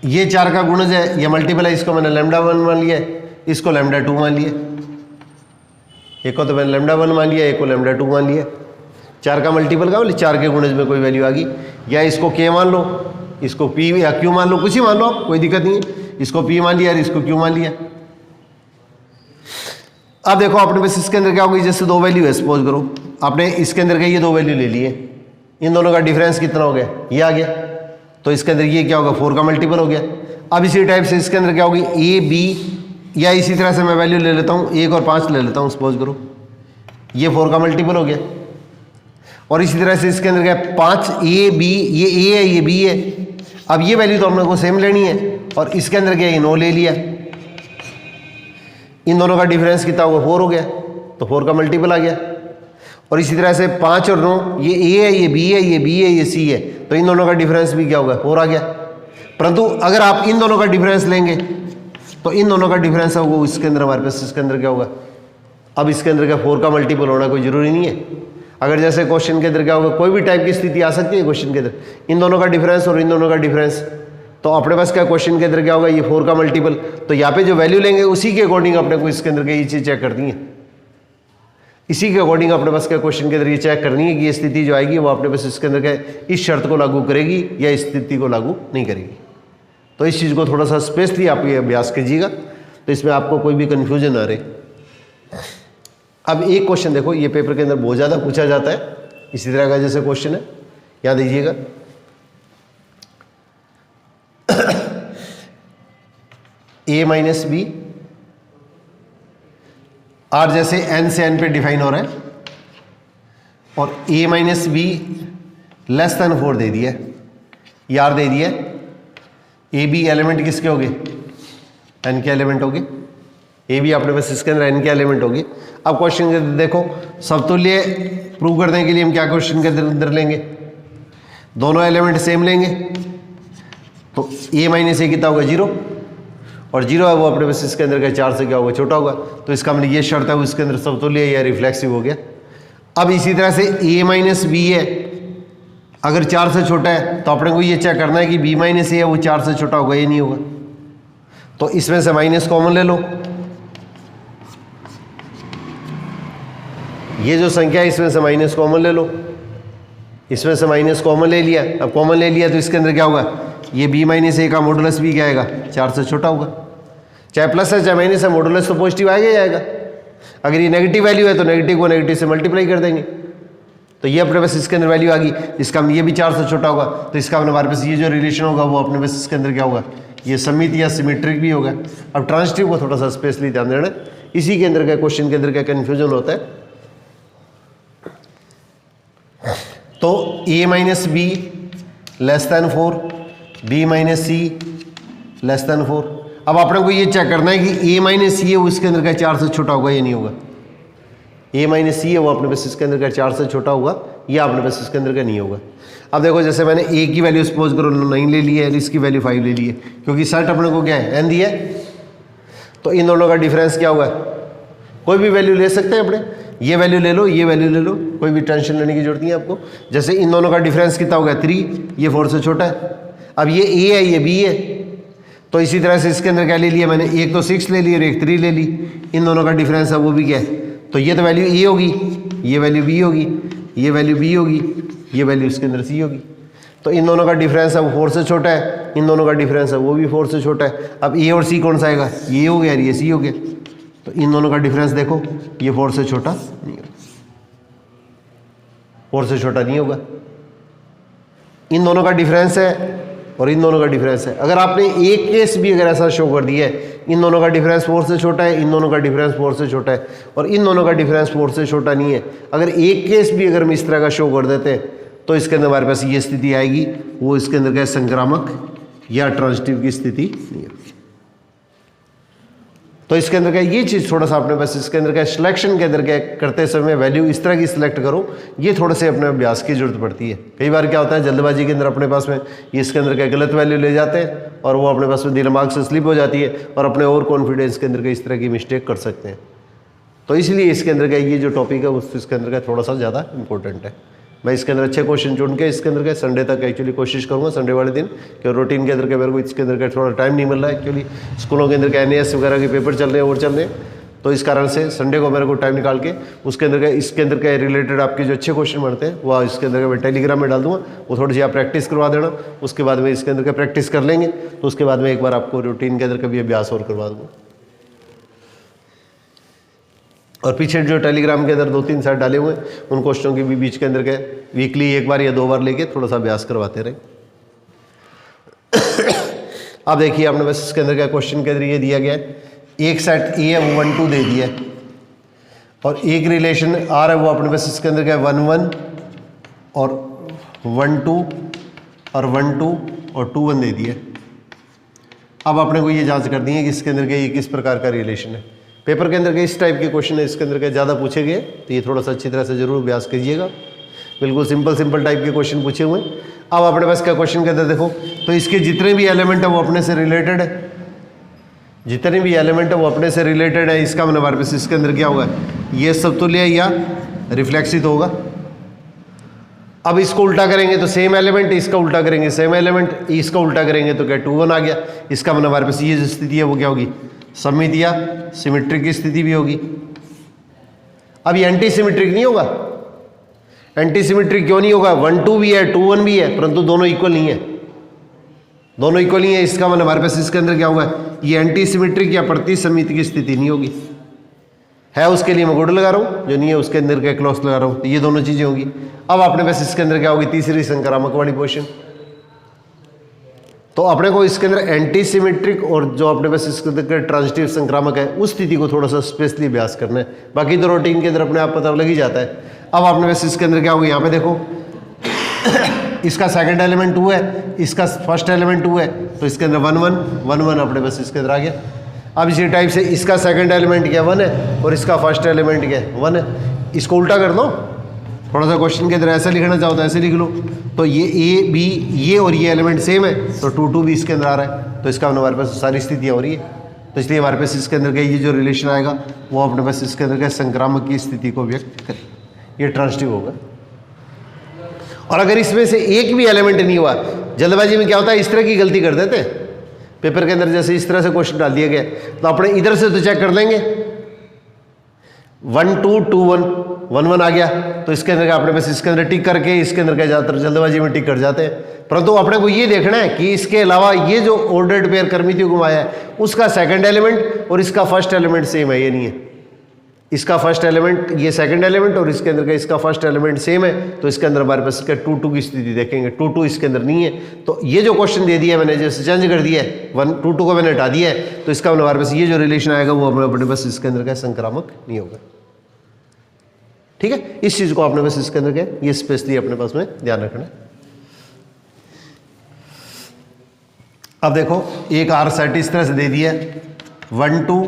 Speaker 1: ये 4 का गुणज है, ये मल्टीपल है, इसको मैंने λ1 मान लिया, इसको λ2 मान लिया। एक को तो मैंने λ1 मान लिया, एक को λ2 मान लिया। 4 का मल्टीपल का बोले 4 के गुणज में कोई वैल्यू आ गई, या इसको k मान लो, इसको p या q मान लो, कुछ ही मान लो आप, कोई दिक्कत नहीं है। इसको p मान लिया और इसको q मान लिया। अब देखो अपने पास इसके अंदर क्या होगी, जैसे 2 वैल्यू है, सपोज करो आपने इसके अंदर के ये 2 वैल्यू ले लिए, इन दोनों का डिफरेंस कितना हो गया, ये आ गया। तो इसके अंदर ये क्या होगा, 4 का मल्टीपल हो गया। अब इसी टाइप से इसके अंदर क्या होगी, a b, या इसी तरह से मैं वैल्यू ले लेता हूँ 1 और 5 ले लेता हूँ, सपोज करो ये 4 का मल्टीपल हो गया। और इसी तरह से इसके अंदर क्या है, 5 a b, ये a है ये b है। अब ये वैल्यू तो हम लोग को सेम लेनी है, और इसके अंदर क्या है, 9 ले लिया। इन दोनों का डिफरेंस कितना होगा, 4 हो गया, तो 4 का मल्टीपल आ गया। और इसी तरह से 5 और 9, ये a है ये b है ये b है ये c है, तो इन दोनों का डिफरेंस भी क्या होगा, 4 आ गया। परंतु अगर आप इन दोनों का डिफरेंस लेंगे तो इन दोनों का डिफरेंस है वो इसके अंदर हमारे पास इसके अंदर क्या होगा, अब इसके अंदर क्या 4 का मल्टीपल होना कोई ज़रूरी नहीं है। अगर जैसे क्वेश्चन के अंदर क्या होगा, कोई भी टाइप की स्थिति आ सकती है क्वेश्चन के अंदर, इन दोनों का डिफरेंस और इन दोनों का डिफरेंस, तो अपने पास क्या क्वेश्चन के अंदर क्या होगा, ये 4 का मल्टीपल। तो यहाँ पे जो वैल्यू लेंगे उसी के अकॉर्डिंग अपने को इसके अंदर ये चीज़ चेक करनी है, इसी के अकॉर्डिंग अपने पास क्या क्वेश्चन के अंदर ये चेक करनी है कि ये स्थिति जो आएगी वो अपने पास इसके अंदर क्या इस शर्त को लागू करेगी या इस स्थिति को लागू नहीं करेगी। तो इस चीज़ को थोड़ा सा स्पेशली आप ये अभ्यास कीजिएगा, तो इसमें आपको कोई भी कन्फ्यूजन ना रहे। अब एक क्वेश्चन देखो, ये पेपर के अंदर बहुत ज़्यादा पूछा जाता है, इसी तरह का जैसे क्वेश्चन है, याद दीजिएगा। a माइनस बी, आर जैसे n से n पे डिफाइन हो रहा है, और a minus B less than 4 दे दिया, ये आर दे दिया। ए बी एलिमेंट किसके हो गए, n के एलिमेंट हो गए, ए बी अपने पास इसके अंदर n के एलिमेंट हो गए। अब क्वेश्चन के अंदर देखो, समतुल्य प्रूव करने के लिए हम क्या क्वेश्चन के अंदर लेंगे, दोनों एलिमेंट सेम लेंगे। तो a माइनस ए कितना होगा, 0, और 0 है वो अपने पास इसके अंदर का 4 से क्या होगा, छोटा होगा। तो इसका मतलब ये शर्त है वो इसके अंदर समतुल्य या रिफ्लेक्सिव हो गया। अब इसी तरह से a माइनस बी है, अगर 4 से छोटा है तो अपने को ये चेक करना है कि b माइनस ए है वो 4 से छोटा होगा या नहीं होगा। तो इसमें से माइनस कॉमन ले लो, ये जो संख्या है इसमें से माइनस कॉमन ले लो, इसमें से माइनस कॉमन ले लिया। अब कॉमन ले लिया तो इसके अंदर क्या होगा, ये b माइनस ए का मॉडुलस भी क्या आएगा, 4 से छोटा होगा। चाहे प्लस है चाहे माइनस है, मॉडुलस तो पॉजिटिव आएगा ही आएगा। अगर ये नेगेटिव वैल्यू है तो नेगेटिव को नेगेटिव से मल्टीप्लाई कर देंगे, तो ये अपने पास इसके अंदर वैल्यू आ गई। इसका ये भी 4 से छोटा होगा, तो इसका हमारे पास ये जो रिलेशन होगा वो अपने पास इसके अंदर क्या होगा, ये समित या सिमेट्रिक भी होगा। अब ट्रांजिटिव को थोड़ा सा स्पेशली ध्यान देना, इसी के अंदर क्या क्वेश्चन के अंदर क्या कन्फ्यूजन होता है। तो a minus B less than 4, b minus C less than 4। अब अपने को ये चेक करना है कि a माइनस सी है वो इसके अंदर क्या 4 से छोटा होगा या नहीं होगा। a माइनस सी है वो अपने पास इसके अंदर क्या 4 से छोटा होगा या अपने पास इसके अंदर क्या नहीं होगा। अब देखो जैसे मैंने a की वैल्यू सपोज करो 9 ले ली है, इसकी वैल्यू 5 ले ली है, क्योंकि सेट अपने को क्या है n दिया है, तो इन दोनों का डिफरेंस क्या होगा, कोई भी वैल्यू ले सकते हैं अपने, ये वैल्यू ले लो ये वैल्यू ले लो, कोई भी टेंशन लेने की जरूरत नहीं है आपको। जैसे इन दोनों का डिफरेंस कितना होगा 3, ये 4 से छोटा है। अब ये a है ये b है, तो इसी तरह से इसके अंदर क्या ले लिया मैंने, एक तो 6 ले ली और एक 3 ले ली, इन दोनों का डिफरेंस है वो भी क्या है, तो ये तो वैल्यू a होगी, ये वैल्यू b होगी, ये वैल्यू b होगी, ये वैल्यू इसके अंदर c होगी। तो इन दोनों का डिफरेंस है वो 4 से छोटा है, इन दोनों का डिफरेंस है वो भी 4 से छोटा है। अब a और c कौन सा आएगा, ये हो गया और ये c हो गया, तो इन दोनों का डिफरेंस देखो ये 4 से छोटा नहीं होगा, 4 से छोटा नहीं होगा। इन दोनों का डिफरेंस है और इन दोनों का डिफरेंस है। अगर आपने एक केस भी अगर ऐसा शो कर दिया है, इन दोनों का डिफरेंस 4 से छोटा है, इन दोनों का डिफरेंस 4 से छोटा है और इन दोनों का डिफरेंस 4 से छोटा नहीं है, अगर एक केस भी अगर हम इस तरह का शो कर देते हैं तो इसके अंदर हमारे पास ये स्थिति आएगी, वो इसके अंदर क्या संक्रामक या ट्रांजिटिव की स्थिति नहीं है। तो इसके अंदर क्या ये चीज़ थोड़ा सा अपने पास इसके अंदर क्या सिलेक्शन के अंदर क्या करते समय वैल्यू इस तरह की सिलेक्ट करो, ये थोड़े से अपने अभ्यास की जरूरत पड़ती है। कई बार क्या होता है जल्दबाजी के अंदर अपने पास में ये इसके अंदर क्या गलत वैल्यू ले जाते हैं और वो अपने पास में दिमाग से स्लिप हो जाती है और अपने ओवर कॉन्फिडेंस के अंदर इस तरह की मिस्टेक कर सकते हैं। तो इसलिए इसके अंदर क्या ये जो टॉपिक है उस इसके अंदर का थोड़ा सा ज़्यादा इंपॉर्टेंट है। मैं इसके अंदर अच्छे क्वेश्चन चुन के इसके अंदर का संडे तक एक्चुअली कोशिश करूँगा, संडे वाले दिन, क्योंकि रूटीन के अंदर के मेरे को इसके अंदर का थोड़ा टाइम नहीं मिल रहा है, एक्चुअली स्कूलों के अंदर का NAS वगैरह के पेपर चल रहे हैं और चल रहे हैं, तो इस कारण से संडे को मेरे को टाइम निकाल के उसके अंदर का इसके अंदर का रिलेटेड आपके जो अच्छे क्वेश्चन बनते हैं वो इसके अंदर का मैं टेलीग्राम में डाल दूँगा, वो थोड़ी सी आप प्रैक्टिस करवा देना। उसके बाद में इसके अंदर का प्रैक्टिस कर लेंगे तो उसके बाद में एक बार आपको रूटीन के अंदर का भी अभ्यास और करवा दूँगा। और पीछे जो टेलीग्राम के अंदर 2-3 सेट डाले हुए हैं उन क्वेश्चनों के भी बीच के अंदर के वीकली एक बार या 2 बार लेके थोड़ा सा अभ्यास करवाते रहे। अब देखिए आपने बस इसके अंदर क्या क्वेश्चन के अंदर ये दिया गया है, एक सेट ए है वो 1 2 दे दिया है और एक रिलेशन आर है वो अपने पास इसके अंदर क्या 1 1 और 1 2 और 1 2 और 2 1 दे दिया है। अब आपने को ये जांच करनी है कि इसके अंदर के ये किस प्रकार का रिलेशन है। पेपर के अंदर के इस टाइप के क्वेश्चन है इसके अंदर के ज़्यादा पूछे गए, तो ये थोड़ा सा अच्छी तरह से जरूर अभ्यास कीजिएगा। बिल्कुल सिंपल टाइप के क्वेश्चन पूछे हुए हैं। अब अपने पास क्या क्वेश्चन के अंदर देखो तो इसके जितने भी एलिमेंट है वो अपने से रिलेटेड है, जितने भी एलिमेंट है वो अपने से रिलेटेड है। इसका मतलब हमारे पास इसके अंदर क्या होगा, ये समतुल्य या रिफ्लेक्सिव होगा। अब इसको उल्टा करेंगे तो सेम एलिमेंट, इसका उल्टा करेंगे सेम एलिमेंट, इसका उल्टा करेंगे तो क्या 2 1 आ गया। इसका मतलब हमारे पास ये जो स्थिति है वो क्या होगी, सममित या सिमेट्रिक की स्थिति भी होगी। अब ये एंटी सिमेट्रिक नहीं होगा। एंटी सिमेट्रिक क्यों नहीं होगा, 1 2 भी है 2 1 भी है, परंतु दोनों इक्वल नहीं है, दोनों इक्वल नहीं है। इसका मतलब हमारे पास इसके अंदर क्या होगा, ये एंटी सिमेट्रिक या प्रतिसमित की स्थिति नहीं होगी। है उसके लिए मैं गुड लगा रहा हूँ, जो नहीं है उसके अंदर क्या क्लॉस लगा रहा हूँ, तो ये दोनों चीजें होगी। अब अपने पास इसके अंदर क्या होगी, तीसरी संक्रामक वाली पोजीशन। तो अपने को इसके अंदर एंटी सिमेट्रिक और जो अपने पास इसके अंदर ट्रांजिटिव संक्रामक है उस स्थिति को थोड़ा सा स्पेशली अभ्यास करना है, बाकी तो रूटीन के अंदर अपने आप पता लग ही जाता है। अब अपने पास इसके अंदर क्या होगा, यहाँ पे देखो इसका सेकंड एलिमेंट 2 है, इसका फर्स्ट एलिमेंट 2 है, तो इसके अंदर 1 1 1 1 अपने पास इसके अंदर आ गया। अब इसी टाइप से इसका सेकंड एलिमेंट क्या 1 है और इसका फर्स्ट एलिमेंट क्या 1 है। इसको उल्टा कर दो, थोड़ा सा क्वेश्चन के अंदर ऐसा लिखना चाहो तो ऐसे लिख लो। तो ये ए बी ये और ये एलिमेंट सेम है, तो 2 2 भी इसके अंदर आ रहा है, तो इसका हमारे पास सारी स्थितियाँ हो रही है। तो इसलिए हमारे पास इसके अंदर का ये जो रिलेशन आएगा वो अपने पास इसके अंदर का संक्रामक की स्थिति को व्यक्त करे, ये ट्रांजिटिव होगा। और अगर इसमें से एक भी एलिमेंट नहीं हुआ, जल्दबाजी में क्या होता है, इस तरह की गलती कर देते हैं पेपर के अंदर, जैसे इस तरह से क्वेश्चन डाल दिया गया तो अपने इधर से तो चेक कर लेंगे 1 2 2 1 1 1 आ गया तो इसके अंदर अपने पास इसके अंदर टिक करके इसके अंदर क्या ज्यादातर जल्दबाजी में टिक कर जाते हैं। परंतु अपने को ये देखना है कि इसके अलावा ये जो ऑर्डर्ड पेयर कर्मितियों को आया है उसका सेकंड एलिमेंट और इसका फर्स्ट एलिमेंट सेम है, ये नहीं है, इसका फर्स्ट एलिमेंट ये सेकंड एलिमेंट और इसके अंदर का इसका फर्स्ट एलिमेंट सेम है, तो इसके अंदर हमारे पास इसका 2 2 की स्थिति देखेंगे, 2 2 इसके अंदर नहीं है। तो ये जो क्वेश्चन दे दिया मैंने, जैसे चेंज कर दिया है 1 2 2 को मैंने हटा दिया है, तो इसका हमारे पास ये जो रिलेशन आएगा वो अपने पास इसके अंदर का संक्रामक नहीं होगा। ठीक है, इस चीज को आपने बस इसके अंदर क्या ये स्पेशली अपने पास में ध्यान रखना है। अब देखो एक आर सेट इस तरह से दे दिया 1 2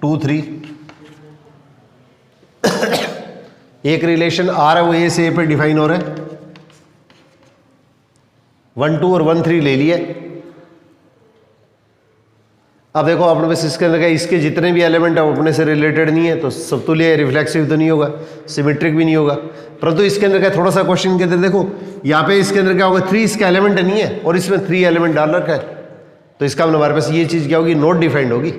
Speaker 1: 2 3, एक रिलेशन आर है वो ए से ए पे डिफाइन हो रहा है, 1 2 और 1 3 ले लिया। अब देखो अपने पास इसके अंदर इसके जितने भी एलिमेंट है अपने से रिलेटेड नहीं है, तो समतुल्य रिफ्लेक्सिव तो नहीं होगा, सिमेट्रिक भी नहीं होगा। परंतु इसके अंदर क्या थोड़ा सा क्वेश्चन के अंदर देखो यहाँ पे इसके अंदर क्या होगा 3 इसका एलिमेंट नहीं है और इसमें 3 एलिमेंट डाल रखा है, तो इसका हमारे पास ये चीज क्या होगी नॉट डिफाइंड होगी।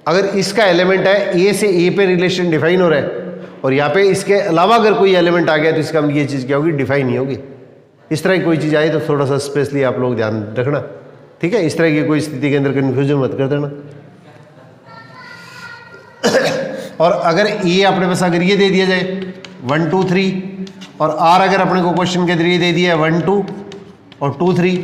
Speaker 1: अगर इसका एलिमेंट है ए से ए पे रिलेशन डिफाइन हो रहा है और यहाँ पे इसके अलावा अगर कोई एलिमेंट आ गया तो इसका ये चीज़ क्या होगी डिफाइन नहीं होगी। इस तरह की कोई चीज़ आई तो थोड़ा सा स्पेशली आप लोग ध्यान रखना, ठीक है, इस तरह की कोई स्थिति के अंदर कन्फ्यूजन मत कर देना। और अगर ये अपने पास अगर ये दे दिया जाए 1 2 3 और आर अगर अपने को क्वेश्चन के अंदर ये दे दिया है 1 2 और 2 3,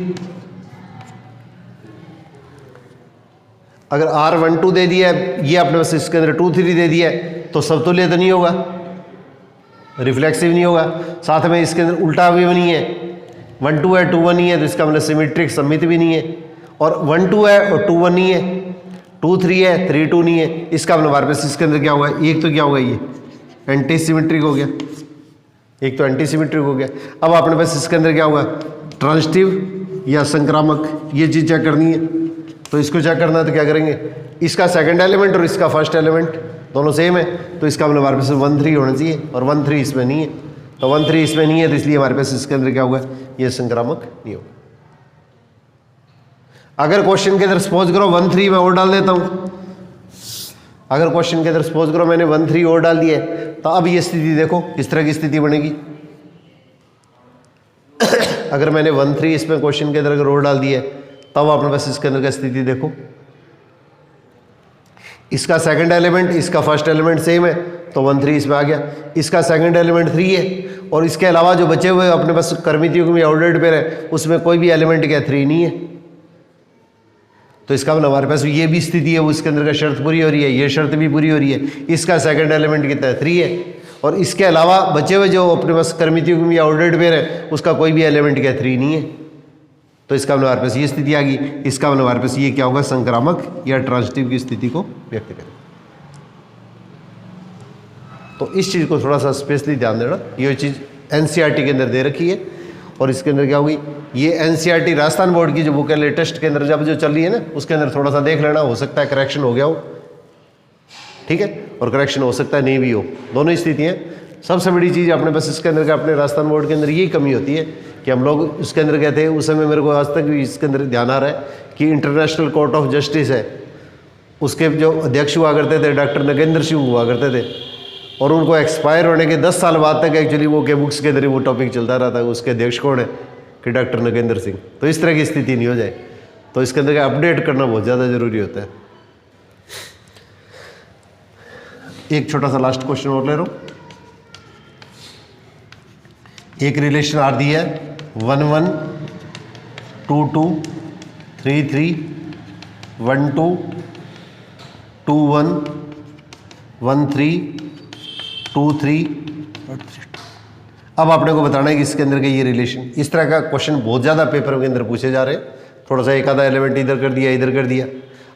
Speaker 1: अगर आर 1 2 दे दिया है, ये अपने पास इसके अंदर 2 3 दे दिया है, तो समतुल्य तो नहीं होगा, रिफ्लेक्सिव नहीं होगा, साथ में इसके अंदर उल्टा भी नहीं है, 1 2 है 2 1 नहीं है, तो इसका मतलब सिमेट्रिक सममित भी नहीं है, और 1 2 है और 2 1 नहीं है, 2 3 है 3 2 नहीं है, इसका मतलब हमारे पास इसके अंदर क्या होगा, एक तो क्या होगा ये एंटी सिमेट्रिक हो गया, एक तो एंटी सिमेट्रिक हो गया। अब अपने पास इसके अंदर क्या होगा ट्रांजिटिव या संक्रामक, ये चीज़ चेक करनी है, तो इसको चेक करना है तो क्या करेंगे, इसका सेकंड एलिमेंट और इसका फर्स्ट एलिमेंट दोनों सेम है, तो इसका मतलब हमारे पास 1 3 होना चाहिए और 1 3 इसमें नहीं है, तो 1 3 इसमें नहीं है, तो इसलिए हमारे पास इसके अंदर क्या होगा ये संक्रामक नहीं होगा। अगर क्वेश्चन के अंदर सपोज करो 1 3 मैं और डाल देता हूं, अगर क्वेश्चन के अंदर सपोज करो मैंने 1 3 और डाल दिया है, तो अब ये स्थिति देखो किस तरह की स्थिति बनेगी। अगर मैंने 1 3 इसमें क्वेश्चन के अंदर अगर और डाल दिया है, तब अपने पास इसके अंदर का स्थिति देखो, इसका सेकंड एलिमेंट इसका फर्स्ट एलिमेंट सेम है, तो 1 3 इसमें आ गया, इसका सेकंड एलिमेंट 3 है और इसके अलावा जो बचे हुए अपने पास कर्मितियों में ऑर्डर्ड पेयर है उसमें कोई भी एलिमेंट क्या 3 नहीं है, तो इसका मतलब हमारे पास ये भी स्थिति है वो इसके अंदर का शर्त पूरी हो रही है, ये शर्त भी पूरी हो रही है, इसका सेकंड एलिमेंट कितना है 3 है और इसके अलावा बचे हुए जो अपने पास कर्मितियों में ऑर्डर्ड पेयर है उसका कोई भी एलिमेंट क्या 3 नहीं है, तो इसका मतलब हमारे पास ये स्थिति आ गई। इसका मतलब हमारे पास ये क्या होगा संक्रामक या ट्रांजिटिव की स्थिति को व्यक्त करें। तो इस चीज़ को थोड़ा सा स्पेशली ध्यान देना, ये चीज़ एनसीईआरटी के अंदर दे रखी है और इसके अंदर क्या होगी ये एनसीईआरटी राजस्थान बोर्ड की जो बुक है लेटेस्ट के अंदर जब जो चल रही है ना उसके अंदर थोड़ा सा देख लेना, हो सकता है करेक्शन हो गया हो, ठीक है, और करेक्शन हो सकता है नहीं भी हो, दोनों स्थितियाँ। सबसे बड़ी चीज़ अपने पास इसके अंदर का अपने राजस्थान बोर्ड के अंदर यही कमी होती है कि हम लोग उसके अंदर कहते हैं, उस समय मेरे को आज तक भी इसके अंदर ध्यान आ रहा है कि इंटरनेशनल कोर्ट ऑफ जस्टिस है, उसके जो अध्यक्ष हुआ करते थे डॉक्टर नगेंद्र सिंह हुआ करते थे और उनको एक्सपायर होने के 10 साल बाद तक एक्चुअली वो के बुक्स के अंदर वो टॉपिक चलता रहा था, उसके अध्यक्ष कौन है कि डॉक्टर नगेंद्र सिंह। तो इस तरह की स्थिति नहीं हो जाए, तो इसके अंदर का अपडेट करना बहुत ज़्यादा जरूरी होता है। एक छोटा सा लास्ट क्वेश्चन और ले रहा हूँ। एक रिलेशन आर दी है 1 1 2 2 3 3 1 2 2 1 1 3 2 3। अब आपने को बताना है कि इसके अंदर का ये रिलेशन, इस तरह का क्वेश्चन बहुत ज़्यादा पेपर के अंदर पूछे जा रहे हैं, थोड़ा सा एक आधा एलिमेंट इधर कर दिया इधर कर दिया।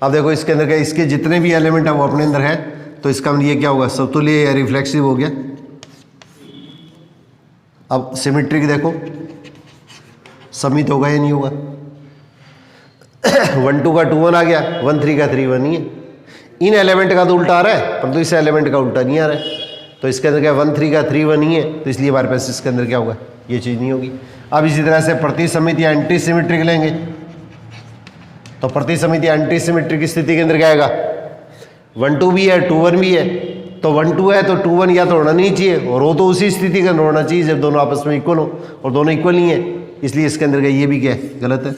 Speaker 1: अब देखो इसके अंदर का इसके जितने भी एलिमेंट है वो अपने अंदर है, तो इसका मतलब ये क्या होगा समतुल्य या रिफ्लेक्सिव हो गया। अब सिमेट्रिक देखो समित होगा या नहीं होगा, 1 2 का 2 1 आ गया, 1 3 का 3 1 नहीं है। इन एलिमेंट का तो उल्टा आ रहा है परंतु इस एलिमेंट का उल्टा नहीं आ रहा है, तो इसके अंदर क्या 1 3 का 3 1 ही है, तो इसलिए हमारे पास इसके अंदर क्या होगा, ये चीज़ नहीं होगी। अब इसी तरह से प्रतिसमित या एंटी सिमेट्रिक लेंगे, तो प्रतिसमित या एंटी सिमेट्रिक की स्थिति के अंदर क्या आएगा, 1 2 भी है 2 1 भी है, तो 1 2 है तो 2 1 या तो होना नहीं चाहिए, और वो तो उसी स्थिति के अंदर होना चाहिए जब दोनों आपस में इक्वल हो, और दोनों इक्वल नहीं है, इसलिए इसके अंदर का ये भी क्या है, गलत है।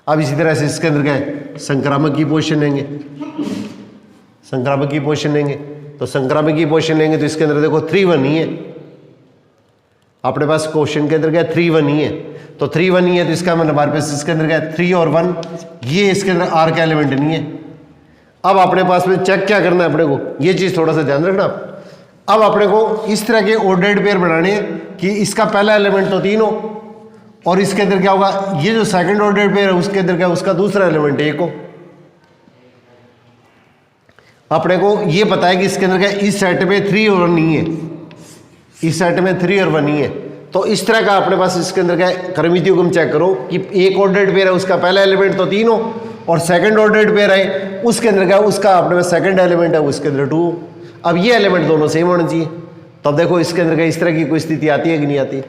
Speaker 1: अब इसी तरह से इसके अंदर क्या है, संक्रामक की पोजीशन लेंगे, संक्रामक की पोजीशन लेंगे, तो संक्रामक की पोजीशन लेंगे तो इसके अंदर देखो 3 1 ही है, अपने पास क्वेश्चन के अंदर क्या 3 1 ही है, तो 3 1 ही है, तो इसका मतलब हमारे पास इसके अंदर क्या 3 और 1, ये इसके अंदर आर का एलिमेंट नहीं है। अब अपने पास में चेक क्या करना है अपने को, ये चीज थोड़ा सा ध्यान रखना। अब अपने को इस तरह के ऑर्डर्ड पेयर बनाने हैं कि इसका पहला एलिमेंट तो 3 हो, और इसके अंदर क्या होगा, ये जो सेकंड ऑर्डर पेयर है उसके अंदर क्या, उसका दूसरा एलिमेंट 1 हो। अपने को ये पता है कि इसके अंदर क्या, इस सेट में 3 और 1 नहीं है, इस सेट में 3 और 1 नहीं है, तो इस तरह का अपने पास इसके अंदर क्या क्रमितियों को हम चेक करो कि एक ऑर्डर्ड पेयर है उसका पहला एलिमेंट तो 3 हो, और सेकंड ऑर्डर्ड पेयर है उसके अंदर क्या, उसका अपने पास सेकंड एलिमेंट है उसके अंदर 2। अब ये एलिमेंट दोनों सेम होने चाहिए, तो अब देखो इसके अंदर क्या इस तरह की कोई स्थिति आती है कि नहीं आती,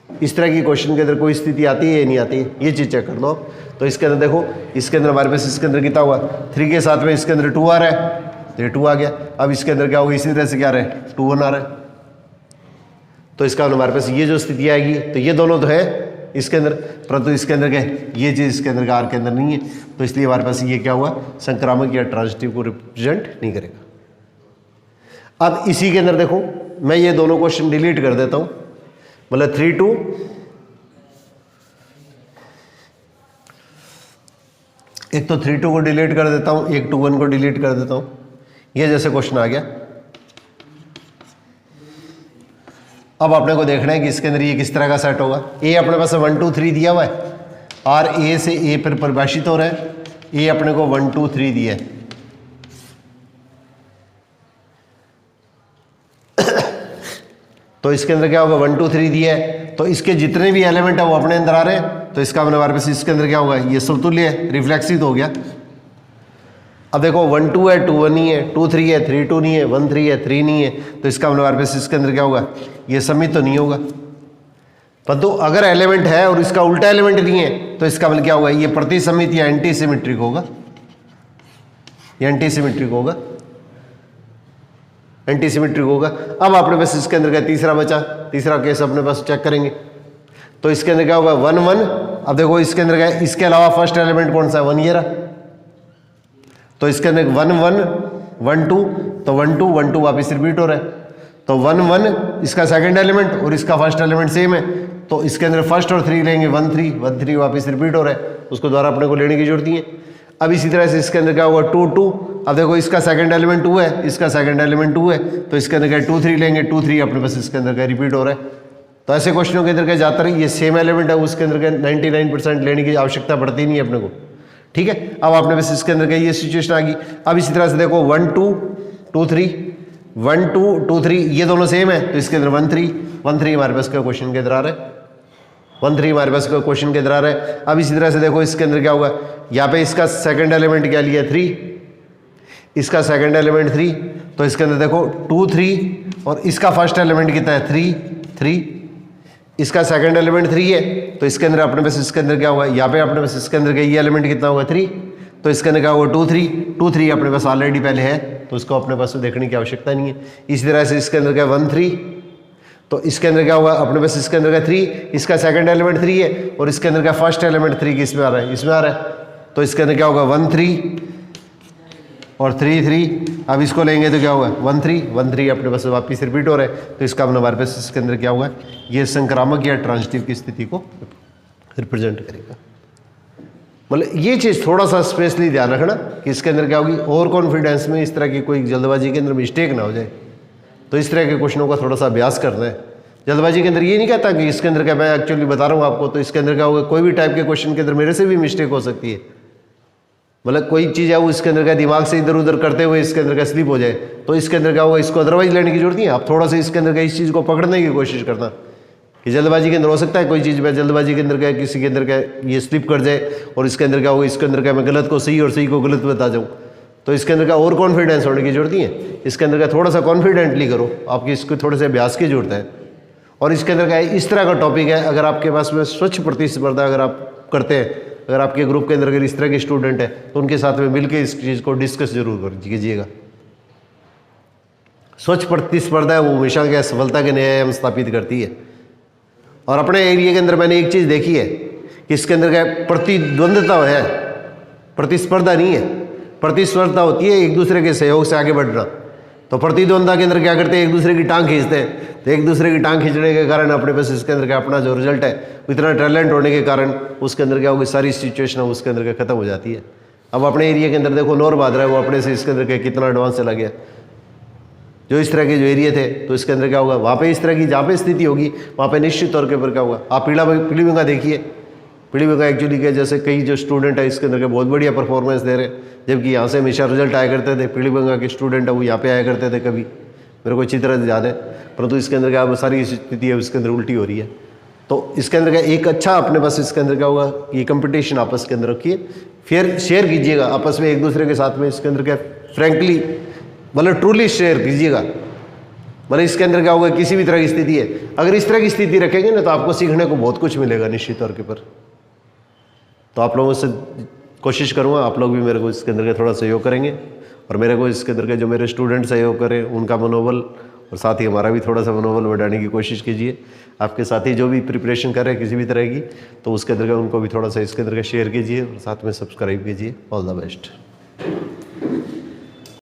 Speaker 1: इस तरह की क्वेश्चन के अंदर कोई स्थिति आती है या नहीं आती है, ये चीज चेक कर दो। तो इसके अंदर देखो, इसके अंदर हमारे पास इसके अंदर कितना हुआ 3 के साथ में इसके अंदर 2 आ रहा है, तो ये 2 आ गया। अब इसके अंदर क्या होगा, इसी तरह से क्या आ रहा है 2 1 आ रहा है, तो इसका हमारे पास ये जो स्थिति आएगी, तो ये दोनों तो है इसके अंदर, परंतु इसके अंदर क्या है, ये चीज इसके अंदर का आर के अंदर नहीं है, तो इसलिए हमारे पास ये क्या हुआ, संक्रामक या ट्रांजिटिव को रिप्रेजेंट नहीं करेगा। अब इसी के अंदर देखो, मैं ये दोनों क्वेश्चन डिलीट कर देता हूं, मतलब 3 2 एक तो 3 2 को डिलीट कर देता हूं, एक 2 1 को डिलीट कर देता हूं, ये जैसे क्वेश्चन आ गया। अब अपने को देखना है कि इसके अंदर ये किस तरह का सेट होगा। ए अपने पास 1 2 3 दिया हुआ है, और ए से ए पर परिभाषित हो रहा है, ए अपने को 1 2 3 दिया है। तो इसके अंदर क्या होगा, 1 2 3 दिया है, तो इसके जितने भी एलिमेंट है वो अपने अंदर आ रहे हैं, तो इसका हमारे पास इसके अंदर क्या होगा, ये समतुल्य है, रिफ्लेक्सिव हो गया। अब देखो 1 2 है 2 1 नहीं है, 2 3 है 3 2 नहीं है, 1 3 है 3 नहीं है, तो इसका हमारे पास इसके अंदर क्या होगा, ये समित तो नहीं होगा। परंतु अगर एलिमेंट है और इसका उल्टा एलिमेंट नहीं है, तो इसका मतलब क्या होगा, ये प्रतिसमित या एंटी सिमेट्रिक होगा, ये एंटी सिमेट्रिक होगा, एंटी सिमेट्रिक होगा। अब अपने पास इसके अंदर क्या तीसरा बचा, तीसरा केस अपने पास चेक करेंगे, तो इसके अंदर क्या होगा 1 1। अब देखो इसके अंदर क्या, इसके अलावा फर्स्ट एलिमेंट कौन सा है, 1 ये रहा, तो इसके अंदर 1 1 1 2, तो 1 2 1 2 वापिस रिपीट हो रहा है, तो 1 1 इसका सेकंड एलिमेंट और इसका फर्स्ट एलिमेंट सेम है, तो इसके अंदर फर्स्ट और 3 लेंगे, 1 3 वापिस रिपीट हो रहा है, उसको द्वारा अपने को लेने की जरूरत नहीं है। अब इसी तरह से इसके अंदर क्या होगा 2 2। अब देखो इसका सेकंड एलिमेंट 2 है, इसका सेकंड एलिमेंट 2 है, तो इसके अंदर क्या 2 3 लेंगे, 2 3 अपने पास इसके अंदर क्या रिपीट हो रहा है। तो ऐसे क्वेश्चनों के अंदर क्या ज्यादातर ये सेम एलिमेंट है, उसके अंदर क्या 99% लेने की आवश्यकता पड़ती नहीं है अपने को, ठीक है। अब आपने बस इसके अंदर क्या ये सिचुएशन आ गई। अब इसी तरह से देखो 1 2 2 3 1 2 2 3 ये दोनों सेम है, तो इसके अंदर 1 3 हमारे पास का क्वेश्चन के अंदर आ रहा है, 1 3 हमारे पास का क्वेश्चन के अंदर आ रहा है। अब इसी तरह से देखो इसके अंदर क्या होगा, यहाँ पे इसका सेकंड एलिमेंट क्या लिया 3, इसका सेकंड एलिमेंट 3, तो इसके अंदर देखो 2 3 और इसका फर्स्ट एलिमेंट कितना है 3 3, इसका सेकंड एलिमेंट 3 है, तो इसके अंदर अपने पास इसके अंदर क्या होगा, यहाँ पे अपने पास इसके अंदर क्या ये एलिमेंट कितना होगा 3, तो इसके अंदर क्या होगा 2 3 अपने पास ऑलरेडी पहले है, तो इसको अपने पास देखने की आवश्यकता नहीं है। इसी तरह से इसके अंदर क्या 1 3, तो इसके अंदर क्या होगा अपने पास इसके अंदर का 3, इसका सेकंड एलिमेंट 3 है और इसके अंदर का फर्स्ट एलिमेंट 3 किसमें आ रहा है, इसमें आ रहा है, तो इसके अंदर क्या होगा 1 3 और 3 3। अब इसको लेंगे तो क्या होगा 1 3 अपने पास वापिस रिपीट हो रहा है, तो इसका हमारे पास इसके अंदर क्या होगा, ये संक्रामक या ट्रांजिटिव की स्थिति को रिप्रेजेंट करेगा। मतलब ये चीज़ थोड़ा सा स्पेशली ध्यान रखना कि इसके अंदर क्या होगी, ओवर कॉन्फिडेंस में इस तरह की कोई जल्दबाजी के अंदर मिस्टेक ना हो जाए, तो इस तरह के क्वेश्चनों का थोड़ा सा अभ्यास करना है। जल्दबाजी के अंदर ये नहीं कहता कि इसके अंदर क्या, मैं एक्चुअली बता रहा हूँ आपको, तो इसके अंदर क्या होगा, कोई भी टाइप के क्वेश्चन के अंदर मेरे से भी मिस्टेक हो सकती है, मतलब कोई चीज़ है वो इसके अंदर का दिमाग से इधर उधर करते हुए इसके अंदर का स्लिप हो जाए, तो इसके अंदर क्या होगा, इसको अदरवाइज लेने की जरूरत नहीं है। आप थोड़ा सा इसके अंदर का इस चीज़ को पकड़ने की कोशिश करना कि जल्दबाजी के अंदर हो सकता है कोई चीज़ में जल्दबाजी के अंदर क्या किसी के अंदर क्या ये स्लिप कर जाए और इसके अंदर क्या होगा, इसके अंदर क्या मैं गलत को सही और सही को गलत बता जाऊँ, तो इसके अंदर का और कॉन्फिडेंस होने की जरूरत नहीं है, इसके अंदर का थोड़ा सा कॉन्फिडेंटली करो, आपकी इसको थोड़े से अभ्यास की जरूरत है। और इसके अंदर का इस तरह का टॉपिक है, अगर आपके पास में स्वच्छ प्रतिस्पर्धा अगर आप करते हैं, अगर आपके ग्रुप के अंदर अगर इस तरह के स्टूडेंट है तो उनके साथ में मिलकर इस चीज़ को डिस्कस जरूर कीजिएगा। स्वच्छ प्रतिस्पर्धा है वो हमेशा क्या सफलता के नए आयाम स्थापित करती है। और अपने एरिया के अंदर मैंने एक चीज़ देखी है कि इसके अंदर क्या प्रतिद्वंद्वता है, प्रतिस्पर्धा नहीं है। प्रतिस्पर्धा होती है एक दूसरे के सहयोग से आगे बढ़ना। तो प्रतिद्वंद्वता के अंदर क्या करते हैं, एक दूसरे की टांग खींचते हैं। तो एक दूसरे की टांग खींचने के कारण अपने पास इसके अंदर क्या अपना जो रिजल्ट है इतना टैलेंट होने के कारण उसके अंदर क्या होगी, सारी सिचुएशन उसके अंदर क्या खत्म हो जाती है। अब अपने एरिया के अंदर देखो नौर बहादुर है, वो अपने से इसके अंदर क्या कितना एडवांस चला गया। जो इस तरह के जो एरिया थे तो इसके अंदर क्या होगा, वहाँ पे इस तरह की जहाँ पे स्थिति होगी वहाँ पे निश्चित तौर के ऊपर क्या होगा। आप पीलीभीम का देखिए, पीलीभीम का एक्चुअली क्या जैसे कई जो स्टूडेंट है इसके अंदर के बहुत बढ़िया परफॉर्मेंस दे रहे हैं, जबकि यहाँ से हमेशा रिजल्ट आया करते थे। पीलीभीम के स्टूडेंट है वो यहाँ पे आया करते थे कभी, मेरे को अच्छी तरह से याद है। परंतु इसके अंदर क्या सारी स्थिति है उसके अंदर उल्टी हो रही है। तो इसके अंदर क्या एक अच्छा अपने पास इसके अंदर क्या होगा, ये कंपटीशन आपस के अंदर रखिए, फिर शेयर कीजिएगा आपस में एक दूसरे के साथ में। इसके अंदर क्या फ्रेंकली मतलब ट्रूली शेयर कीजिएगा। मतलब इसके अंदर क्या होगा, किसी भी तरह की स्थिति है अगर इस तरह की स्थिति रखेंगे ना तो आपको सीखने को बहुत कुछ मिलेगा निश्चित तौर के ऊपर। तो आप लोगों से कोशिश करूँगा आप लोग भी मेरे को इसके अंदर के थोड़ा सहयोग करेंगे और मेरे को इसके अंदर के जो मेरे स्टूडेंट सहयोग करें उनका मनोबल और साथ ही हमारा भी थोड़ा सा मनोबल बढ़ाने की कोशिश कीजिए। आपके साथी जो भी प्रिपरेशन कर रहे हैं किसी भी तरह की तो उसके अंदर का उनको भी थोड़ा सा इसके अंदर का शेयर कीजिए और साथ में सब्सक्राइब कीजिए। All the best.